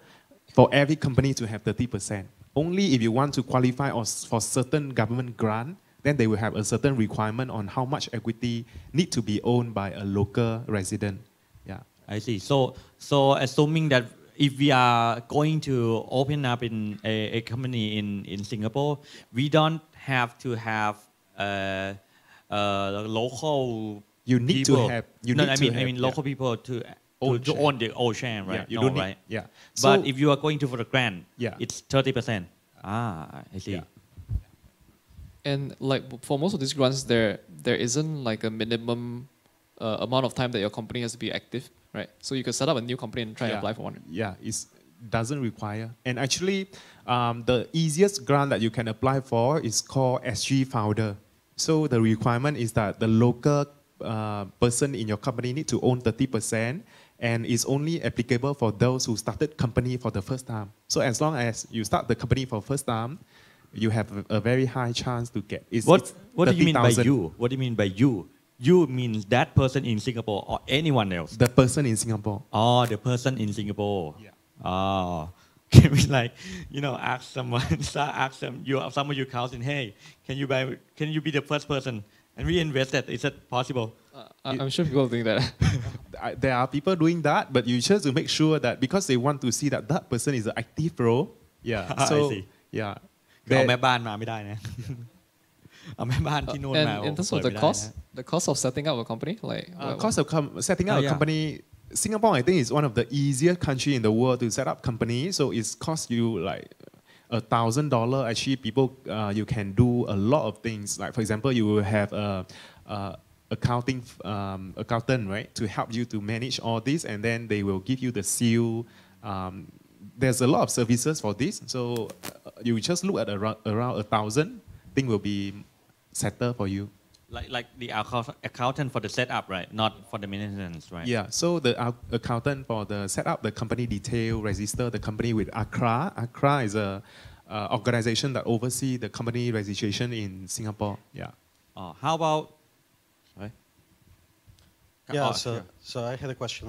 for every company to have 30%. Only if you want to qualify for certain government grant, then they will have a certain requirement on how much equity need to be owned by a local resident. Yeah. I see. So assuming that if we are going to open up in a company in Singapore, we don't have to have local. You need to people. have. You No, need I to mean, have, I mean local people to Own to share. own the old share, right? Yeah, you No, don't need. right? Yeah. But So- if you are going to for the grant, Yeah. it's 30%. I see. Yeah. And like for most of these grants, there isn't like a minimum amount of time that your company has to be active, right? So you can set up a new company and try and apply for one. Yeah, it doesn't require. And actually, the easiest grant that you can apply for is called SG Founder. So the requirement is that the local person in your company need to own 30%, and it's only applicable for those who started company for the first time. So as long as you start the company for first time, you have a very high chance to get. It's What do you mean by 30,000. you? What do you mean by you? You means that person in Singapore or anyone else? The person in Singapore. Oh, the person in Singapore. Yeah. Oh, can we like, ask someone, ask them, some of your cousin, hey, can you be the first person and we invest that? Is that possible? I'm sure people are doing that. There are people doing that, but you just to make sure that because they want to see that that person is an active pro. Yeah. I So see. yeah. เอาแม่บ้านมาไม่ได้นะ เอาแม่บ้านที่นู่นมา And in terms of เปิ the ดไม่ได้นะ cost, the cost of setting up a company, like Cost of setting up Oh, a yeah. company, Singapore, I think, is one of the easiest country in the world to set up company. So it's cost you like $1,000. Actually, people you can do a lot of things. Like for example, you will have a accountant, right, to help you to manage all this, and then they will give you the seal. There's a lot of services for this. So you just look at around 1,000. Thing will be settled for you. Like the accountant for the setup, right? Not for the maintenance, right? Yeah, so the accountant for the setup, the company detail, register the company with ACRA. ACRA is a organization that oversees the company registration in Singapore. Yeah. How about? Sorry. Yeah, Oh, sure. so I had a question.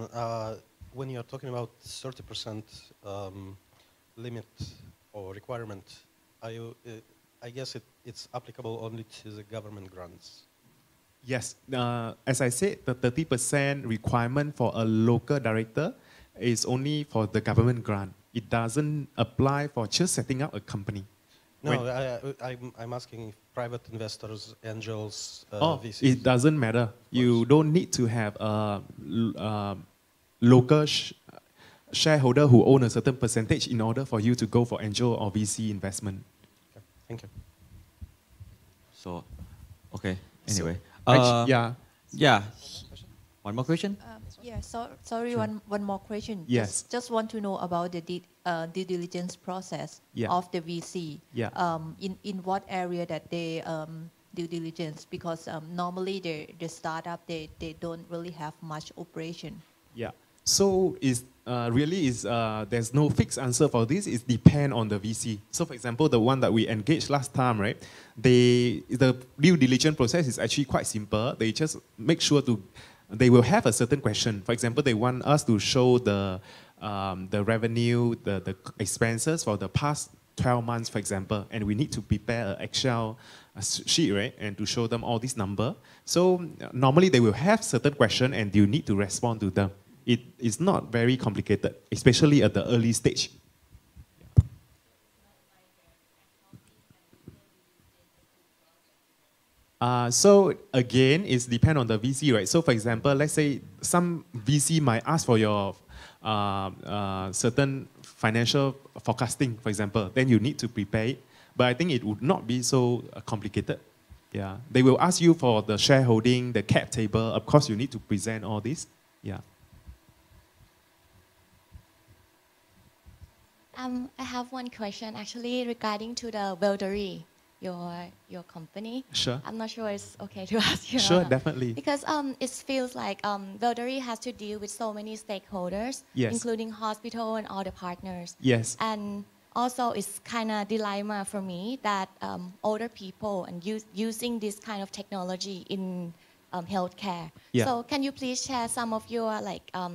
When you're talking about 30% limit or requirement, are you? I guess it's applicable only to the government grants. Yes, as I said, the 30% requirement for a local director is only for the government grant. It doesn't apply for just setting up a company. No, I'm asking if private investors, angels, VCs. It doesn't matter. You don't need to have a local shareholder who own a certain percentage in order for you to go for angel or VC investment. Okay, thank you. So, okay. Anyway. Yeah. One more question? Yeah, sorry, Sure. one more question. Yes. Just want to know about the due diligence process Yeah. of the VC. Yeah. In what area that they due diligence? Because normally the startup, they don't really have much operation. Yeah. So there's no fixed answer for this. It depends on the VC. So for example, the one that we engaged last time, right? The due diligence process is actually quite simple. They just make sure they will have a certain question. For example, they want us to show the revenue, the expenses for the past 12 months, for example, and we need to prepare an Excel sheet, right? And to show them all these numbers. So normally they will have certain question and you need to respond to them. It is not very complicated, especially at the early stage. So again, it depends on the VC, right? So for example, let's say some VC might ask for your certain financial forecasting, for example, then you need to prepare it. But I think it would not be so complicated. Yeah, they will ask you for the shareholding, the cap table. Of course, you need to present all this. Yeah. I have one question actually regarding to the Weldery, your company. Sure. I'm not sure it's okay to ask you. Sure, definitely. Because it feels like Weldery has to deal with so many stakeholders, Yes. including hospital and all the partners. Yes. And also it's kind of dilemma for me that older people and using this kind of technology in healthcare. Yeah. So can you please share some of your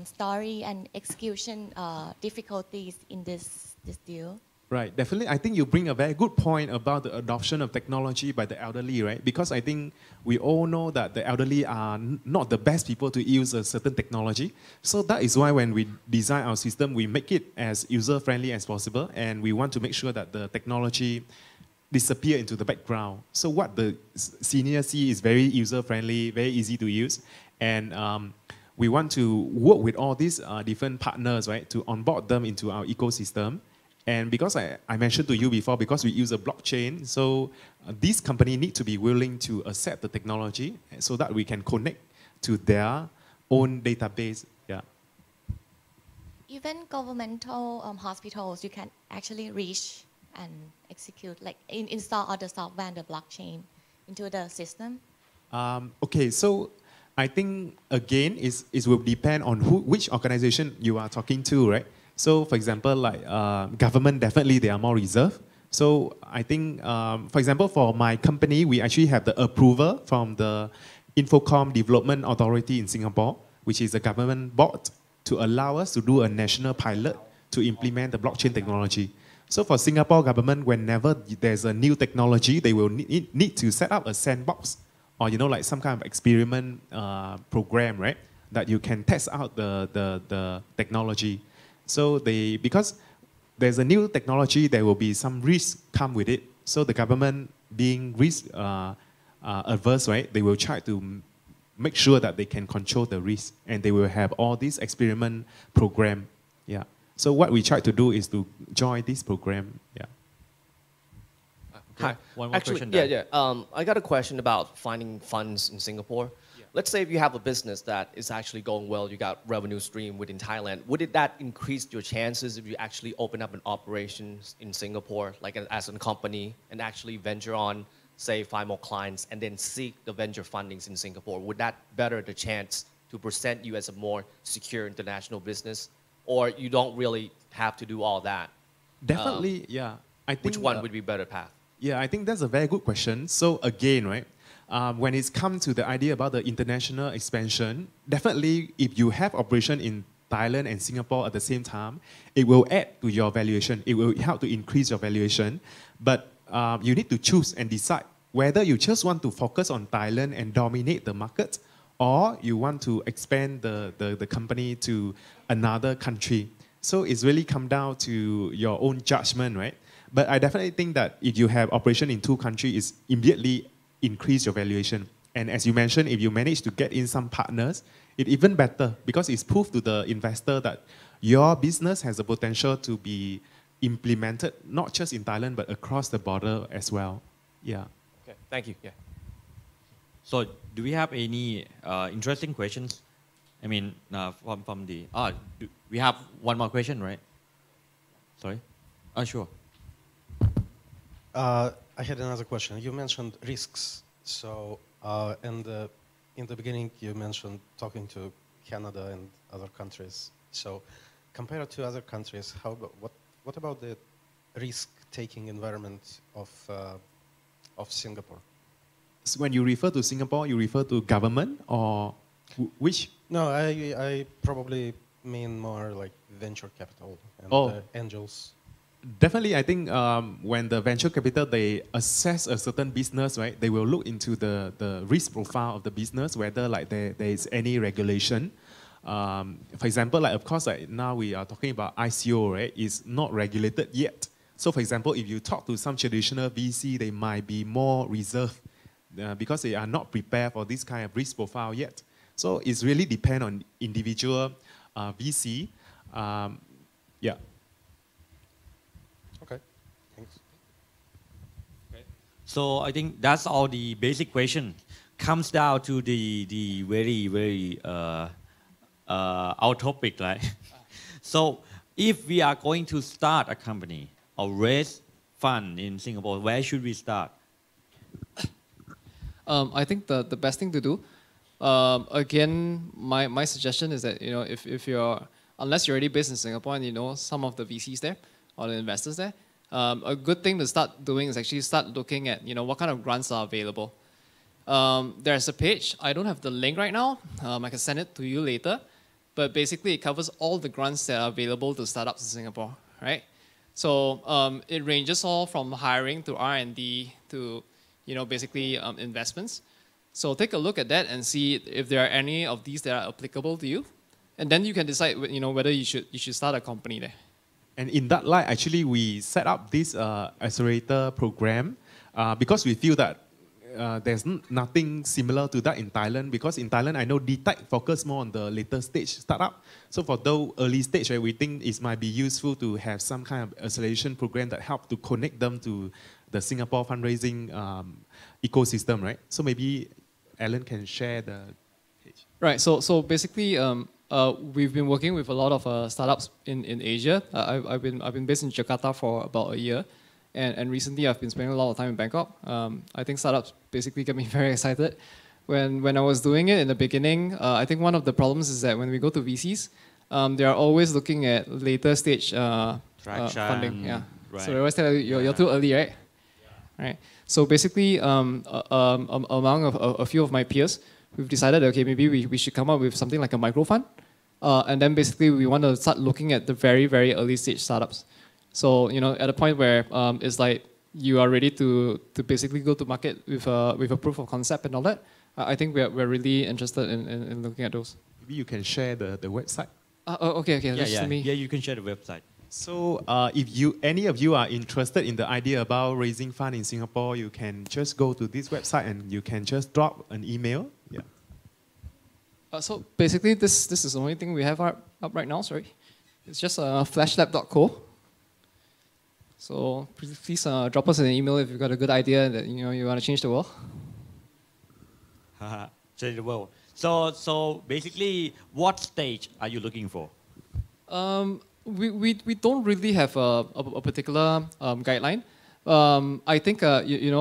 story and execution difficulties in this deal? Right, definitely. I think you bring a very good point about the adoption of technology by the elderly, right? Because I think we all know that the elderly are not the best people to use a certain technology. So that is why when we design our system, we make it as user-friendly as possible, and we want to make sure that the technology disappear into the background. So what the senior see is very user-friendly, very easy to use, and we want to work with all these different partners, right, to onboard them into our ecosystem. And because I mentioned to you before, because we use a blockchain, so these companies need to be willing to accept the technology so that we can connect to their own database. Yeah. Even governmental hospitals, you can actually reach and execute, like install all the software and the blockchain into the system. Okay, so I think again, it will depend on which organization you are talking to, right? So for example, like government, definitely they are more reserved. So I think, for example, for my company, we actually have the approval from the Infocom Development Authority in Singapore, which is a government board, to allow us to do a national pilot to implement the blockchain technology. So for Singapore government, whenever there's a new technology, they will need to set up a sandbox or, like some kind of experiment program, right? That you can test out the technology. So because there's a new technology, there will be some risk come with it. So the government being risk averse, right? They will try to make sure that they can control the risk, and they will have all these experiment program. Yeah. So what we try to do is to join this program. Yeah. Hi. One more Actually, question. yeah. I got a question about finding funds in Singapore. Let's say if you have a business that is actually going well, you got revenue stream within Thailand, would that increase your chances if you actually open up an operation in Singapore, like as a company, and actually venture on, say, 5 more clients, and then seek the venture fundings in Singapore? Would that better the chance to present you as a more secure international business? Or you don't really have to do all that? Definitely, yeah. I think, which one would be better path? Yeah, I think that's a very good question. So again, right, when it's come to the idea about the international expansion, definitely if you have operation in Thailand and Singapore at the same time, it will add to your valuation. It will help to increase your valuation. But you need to choose and decide whether you just want to focus on Thailand and dominate the market, or you want to expand the company to another country. So it's really come down to your own judgment, right? But I definitely think that if you have operation in 2 countries, it's immediately increase your valuation. And as you mentioned, if you manage to get in some partners, it's even better because it's proof to the investor that your business has the potential to be implemented, not just in Thailand, but across the border as well. Yeah. Okay, thank you. Yeah. So do we have any interesting questions? I mean, from the, we have one more question, right? Sorry? Sure. I had another question. You mentioned risks. So, and in the beginning, you mentioned talking to Canada and other countries. So, compared to other countries, what about the risk-taking environment of Singapore? So when you refer to Singapore, you refer to government or which? No, I probably mean more like venture capital and angels. Definitely, I think when the venture capital, they assess a certain business, right? They will look into the risk profile of the business, whether like there is any regulation. For example, like of course, like now we are talking about ICO, right? It's not regulated yet. So for example, if you talk to some traditional VC, they might be more reserved because they are not prepared for this kind of risk profile yet. So it's really depend on individual VC. Yeah. Okay, thanks. Okay. So I think that's all the basic question. Comes down to the very our topic, right? So if we are going to start a company or raise fund in Singapore, where should we start? I think the best thing to do, again, my suggestion is that if you're, unless you're already based in Singapore and you know some of the VCs there or the investors there, a good thing to start doing is actually start looking at what kind of grants are available. There's a page. I don't have the link right now. I can send it to you later. But basically, it covers all the grants that are available to startups in Singapore, right? So it ranges all from hiring to R&D to, basically investments. So take a look at that and see if there are any of these that are applicable to you, and then you can decide, whether you should start a company there. And in that light, actually, we set up this accelerator program because we feel that there's nothing similar to that in Thailand. Because in Thailand, I know D-Tech focus more on the later stage startup. So for those early stage, we think it might be useful to have some kind of acceleration program that help to connect them to the Singapore fundraising ecosystem, right? So maybe Alan can share the page. Right. So basically, we've been working with a lot of startups in Asia. I've been based in Jakarta for about a year, and recently I've been spending a lot of time in Bangkok. I think startups basically get me very excited. When I was doing it in the beginning, I think one of the problems is that when we go to VCs, they are always looking at later stage funding. Yeah. Right. So they always tell you you're too early, right? Right. So basically, among a few of my peers, we've decided, okay, maybe we should come up with something like a micro fund. And then basically we want to start looking at the very, very early stage startups. So, at a point where it's like you are ready to basically go to market with a proof of concept and all that, I think we're really interested in looking at those. Maybe you can share the website. Okay. Yeah, you can share the website. So if any of you are interested in the idea about raising fund in Singapore, you can just go to this website and you can just drop an email. Yeah. So basically, this is the only thing we have up right now. Sorry, it's just flashlab.co. So please drop us an email if you've got a good idea that you want to change the world. Change the world. So basically, what stage are you looking for? We don't really have a particular guideline. I think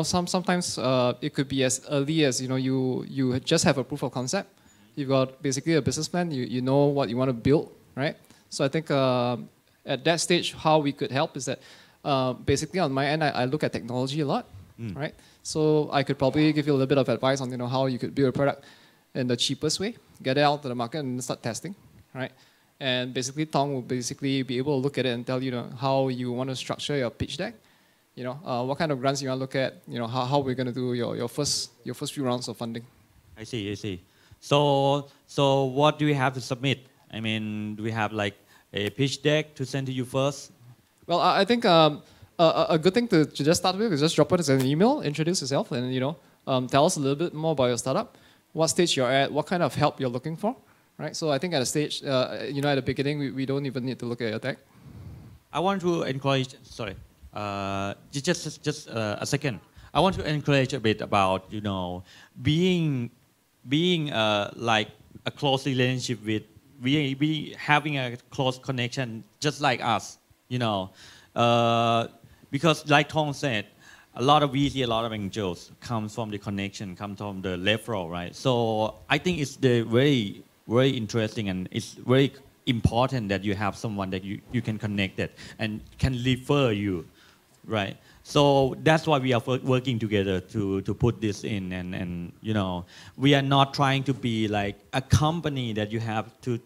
sometimes it could be as early as you just have a proof of concept. You've got basically a business plan. You know what you want to build, right? So I think at that stage, how we could help is that basically on my end, I look at technology a lot, right? So I could probably give you a little bit of advice on how you could build a product in the cheapest way, get it out to the market and start testing, right? And basically, Tong will basically be able to look at it and tell you how you want to structure your pitch deck. What kind of grants you want to look at. How we're going to do your first few rounds of funding. I see. So what do we have to submit? I mean, do we have like a pitch deck to send to you first? Well, I think a good thing to just start with is just drop us an email, introduce yourself, and tell us a little bit more about your startup, what stage you're at, what kind of help you're looking for. Right, so I think at a stage, at the beginning, we don't even need to look at your tech. I want to encourage. Sorry, just a second. I want to encourage a bit about being like a close relationship with we having a close connection, just like us. Because like Tom said, a lot of VC, a lot of angels comes from the connection, comes from the referral, right? So I think it's very interesting, and it's very important that you have someone that you can connect it and can refer you, right? So that's why we are working together to put this in, and we are not trying to be like a company that you have to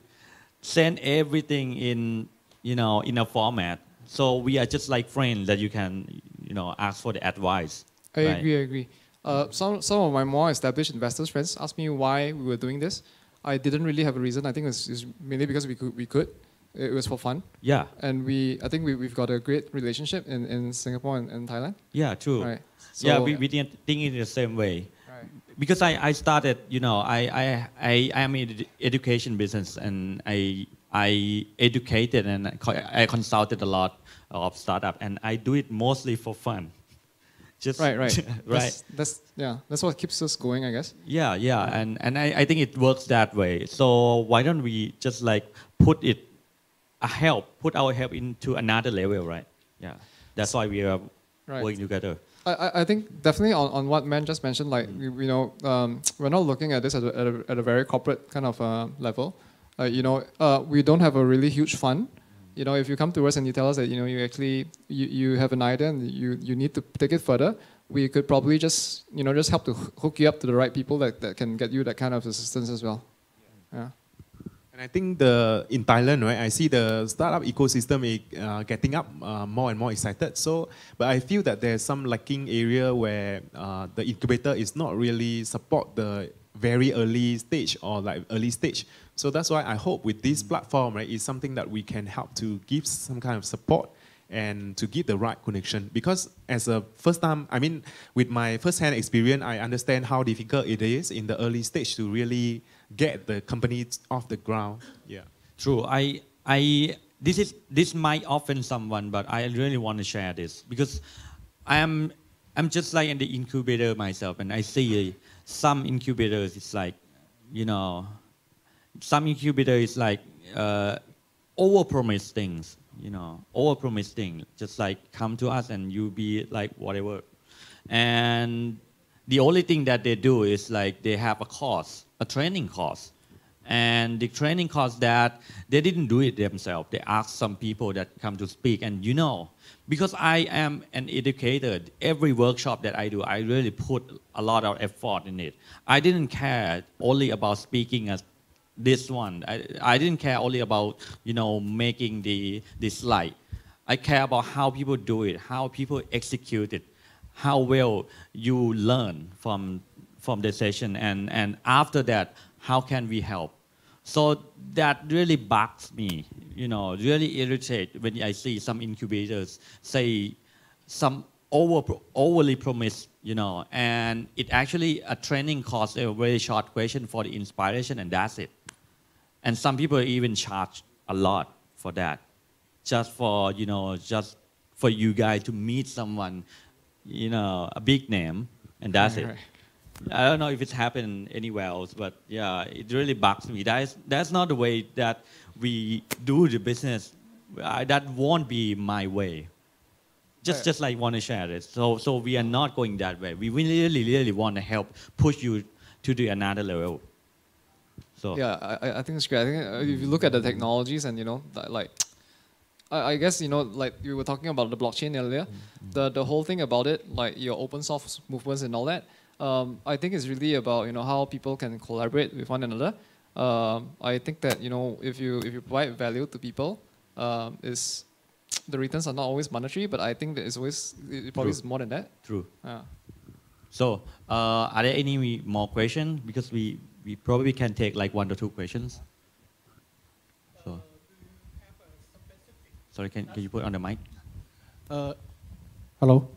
send everything in in a format. So we are just like friends that you can ask for the advice. I agree. Some of my more established investors friends asked me why we were doing this. I didn't really have a reason. I think it's mainly because we could. It was for fun. Yeah. And I think we've got a great relationship in Singapore and Thailand. Yeah, true. Right. So, yeah, we didn't think in the same way. Right. Because I started, I am in education business, and I educated and I consulted a lot of startup, and I do it mostly for fun. Just right. Right. That's what keeps us going, I guess. Yeah, and I think it works that way. So why don't we just like put our help into another level, right? Yeah, that's why we are working together. I think definitely on what Man just mentioned, like we're not looking at this at a very corporate kind of level. We don't have a really huge fund. If you come to us and you tell us that you have an idea and you need to take it further, we could probably just help to hook you up to the right people that can get you that kind of assistance as well. Yeah. And I think in Thailand, right, I see the startup ecosystem getting up more and more excited. So, but I feel that there's some lacking area where the incubator is not really support the very early stage or like early stage. So that's why I hope with this platform, right, is something that we can help to give some kind of support and to give the right connection. Because as a first time, I mean, with my first-hand experience, I understand how difficult it is in the early stage to really get the company off the ground. Yeah. True. This might offend someone, but I really want to share this because I'm just like in the incubator myself, and I see some incubators. It's like, some incubator is like overpromise things. Overpromise things. Just like come to us and you be like whatever, and the only thing that they do is like they have a training course. And the training course that they didn't do it themselves. They asked some people that come to speak. And because I am an educator, every workshop that I do, I really put a lot of effort in it. I didn't care only about speaking as this one. I didn't care only about, making the slide. I care about how people do it, how people execute it, how well you learn from the session. And after that, how can we help? So that really bugs me, really irritates when I see some incubators say some overly promise, and it actually a training costs a very short question for the inspiration, and that's it. And some people even charge a lot for that, just for you guys to meet someone, a big name, and that's it. I don't know if it's happened anywhere else, but yeah, it really bugs me. That's not the way that we do the business. That won't be my way. Just like want to share it. So we are not going that way. We really want to help push you to the another level. So yeah, I think it's great. I think if you look at the technologies and like. I guess like you were talking about the blockchain earlier, the whole thing about it, like your open source movements and all that. I think it's really about how people can collaborate with one another. I think that if you provide value to people, the returns are not always monetary, but I think that it probably is more than that. True. So are there any more questions? Because we probably can take like 1 or 2 questions. So sorry, can you put on the mic? Hello.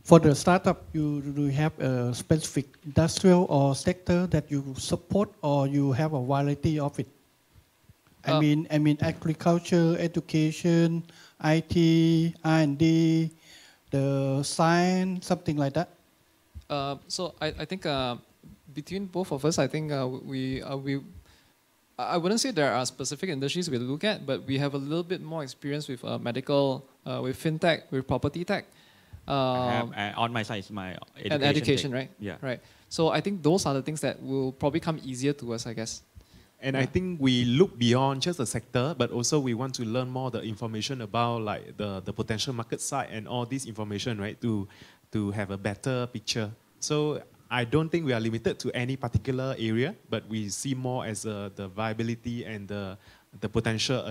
For the startup, do you have a specific industrial or sector that you support, or you have a variety of it? I mean agriculture, education, IT, R&D, the science, something like that. So I think between both of us, I think I wouldn't say there are specific industries we look at, but we have a little bit more experience with medical, with fintech, with property tech. On my side is my education. And education, tech. right? Yeah. Right. So I think those are the things that will probably come easier to us, I guess. And I think we look beyond just the sector, but also we want to learn more the information about like the potential market side and all this information, right, to have a better picture. So I don't think we are limited to any particular area, but we see more as the viability and the potential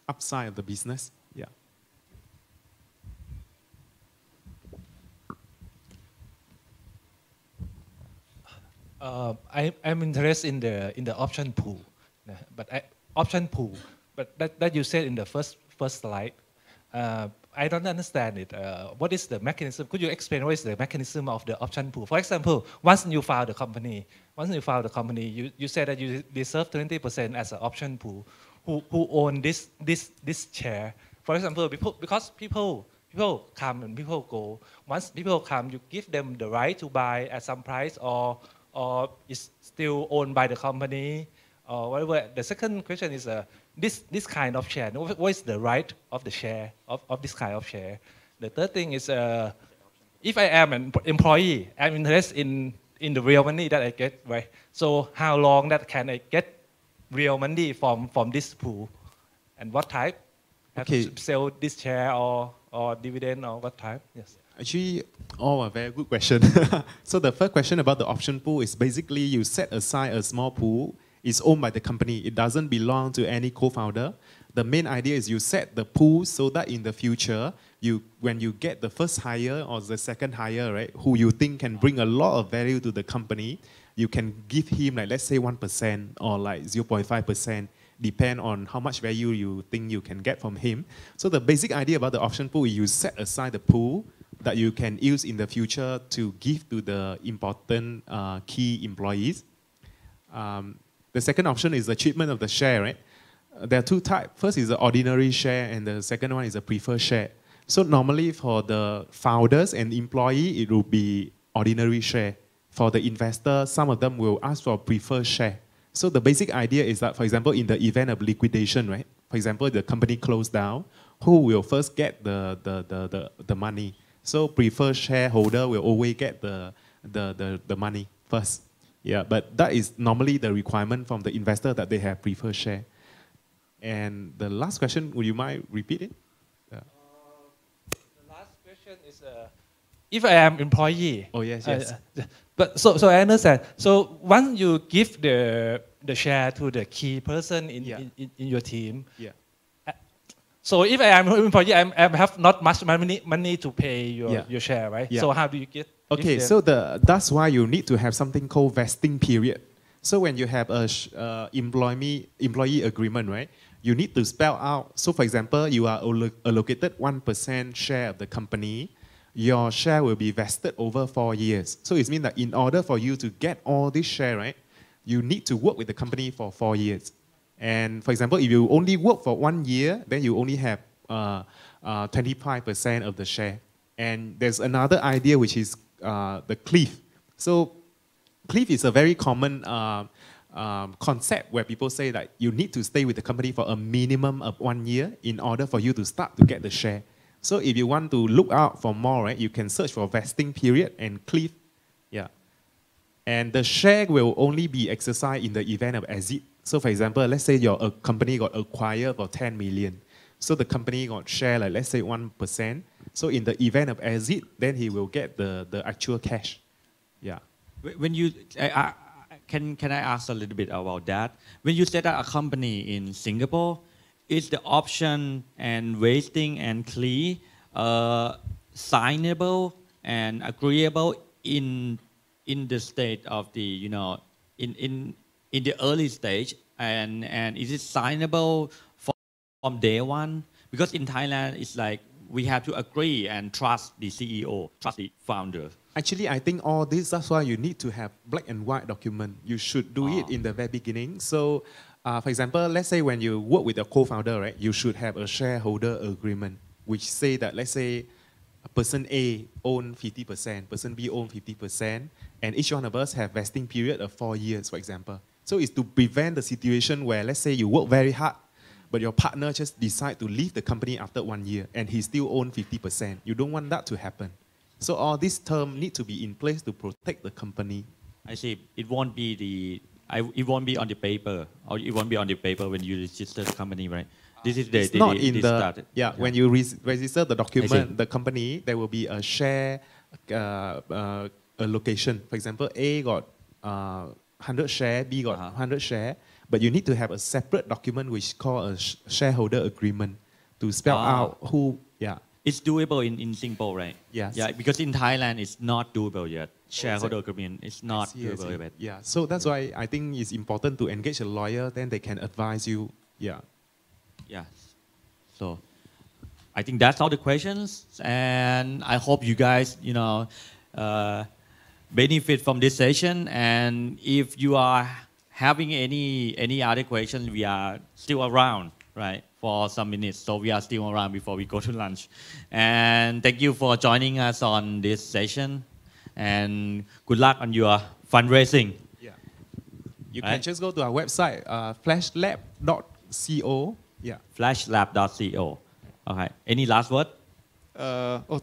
upside of the business. Yeah. I'm interested in the option pool, option pool. But that you said in the first slide, I don't understand it. What is the mechanism? Could you explain what is the mechanism of the option pool? For example, once you found the company, you said that you deserve 20% as an option pool. Who own this share? For example, because people come and people go. Once people come, you give them the right to buy at some price, or it's still owned by the company, or whatever. The second question is this kind of share. What is the right of the share of this kind of share? The third thing is if I am an employee, I'm interested in the real money that I get, right? So how long that can I get real money from this pool, and what type? Have to sell this share or dividend, or what type? Yes. Actually, a very good question. So the first question about the option pool is basically you set aside a small pool It's owned by the company. It doesn't belong to any co-founder. The main idea is you set the pool so that in the future, when you get the first hire or the second hire, right, who you think can bring a lot of value to the company, you can give him like, let's say 1% or like 0.5%, depend on how much value you think you can get from him. So the basic idea about the option pool is you set aside the pool that you can use in the future to give to the important key employees. The second option is the treatment of the share, right? There are two types. First is the ordinary share, and the second one is a preferred share. So normally for the founders and employee, it will be ordinary share. For the investor, some of them will ask for preferred share. So the basic idea is that, for example, in the event of liquidation, right? For example, the company closed down, who will first get the money? So preferred shareholder will always get the money first. Yeah, but that is normally the requirement from the investor that they have preferred share. And the last question, would you mind repeat it? The last question is, if I am employee. Oh yes, yes. But so I understand. So once you give the share to the key person in your team. Yeah. So if I am an employee, I have not much money to pay your share, right? Yeah. So how do you get? Okay, so that's why you need to have something called vesting period. So when you have a employee agreement, right? You need to spell out. So for example, you are allocated 1% share of the company. Your share will be vested over 4 years. So it means that in order for you to get all this share, right, you need to work with the company for 4 years. And for example, if you only work for 1 year, then you only have 25% of the share. And there's another idea which is the cliff. So cliff is a very common concept where people say that you need to stay with the company for a minimum of 1 year in order for you to start to get the share. So if you want to look out for more, right, you can search for vesting period and cliff. Yeah. And the share will only be exercised in the event of exit. So for example, let's say your company got acquired for 10 million. So the company got share like, let's say 1%. So in the event of exit, then he will get the actual cash. Yeah. When you, can I ask a little bit about that? When you set up a company in Singapore, is the option and vesting and clear signable and agreeable in the state of the, in the early stage, and is it signable from day one? Because in Thailand, it's like we have to agree and trust the CEO, trust the founder. Actually, I think all this, that's why you need to have black and white document. You should do it in the very beginning. So, for example, let's say when you work with a co-founder, right, you should have a shareholder agreement, which say that, let's say, person A own 50%, person B own 50%, and each one of us have vesting period of 4 years, for example. So it's to prevent the situation where, let's say, you work very hard, but your partner just decide to leave the company after 1 year, and he still own 50%. You don't want that to happen. So all these terms need to be in place to protect the company. I see. It won't be it won't be on the paper, or it won't be on the paper when you register the company, right? This is it's not in the when you register the document, the company, there will be a share allocation. For example, A got 100 share, B got 100 share, but you need to have a separate document which is called a shareholder agreement to spell out who. Yeah. It's doable in Singapore, right? Yes. Yeah, because in Thailand it's not doable yet. Shareholder agreement is not doable yet. Yeah, so that's why I think it's important to engage a lawyer, then they can advise you. Yeah. Yeah. So I think that's all the questions, and I hope you guys, benefit from this session. And if you are having any other questions, we are still around, right, for some minutes. So we are still around before we go to lunch. And thank you for joining us on this session. And good luck on your fundraising. Yeah. You can just go to our website, flashlab.co. Yeah. Flashlab.co. Okay. Any last word?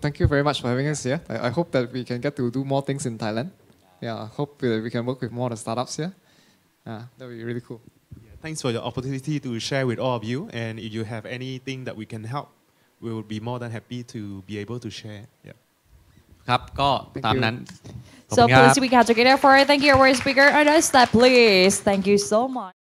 Thank you very much for having us here. I hope that we can get to do more things in Thailand. Yeah, I hope we can work with more of the startups here. That would be really cool. Yeah, thanks for the opportunity to share with all of you. And if you have anything that we can help, we will be more than happy to be able to share. Yeah. ครับก็ตามนั้น ขอบ So คุณครับ please we got together for thank you our speaker on us that please thank you so much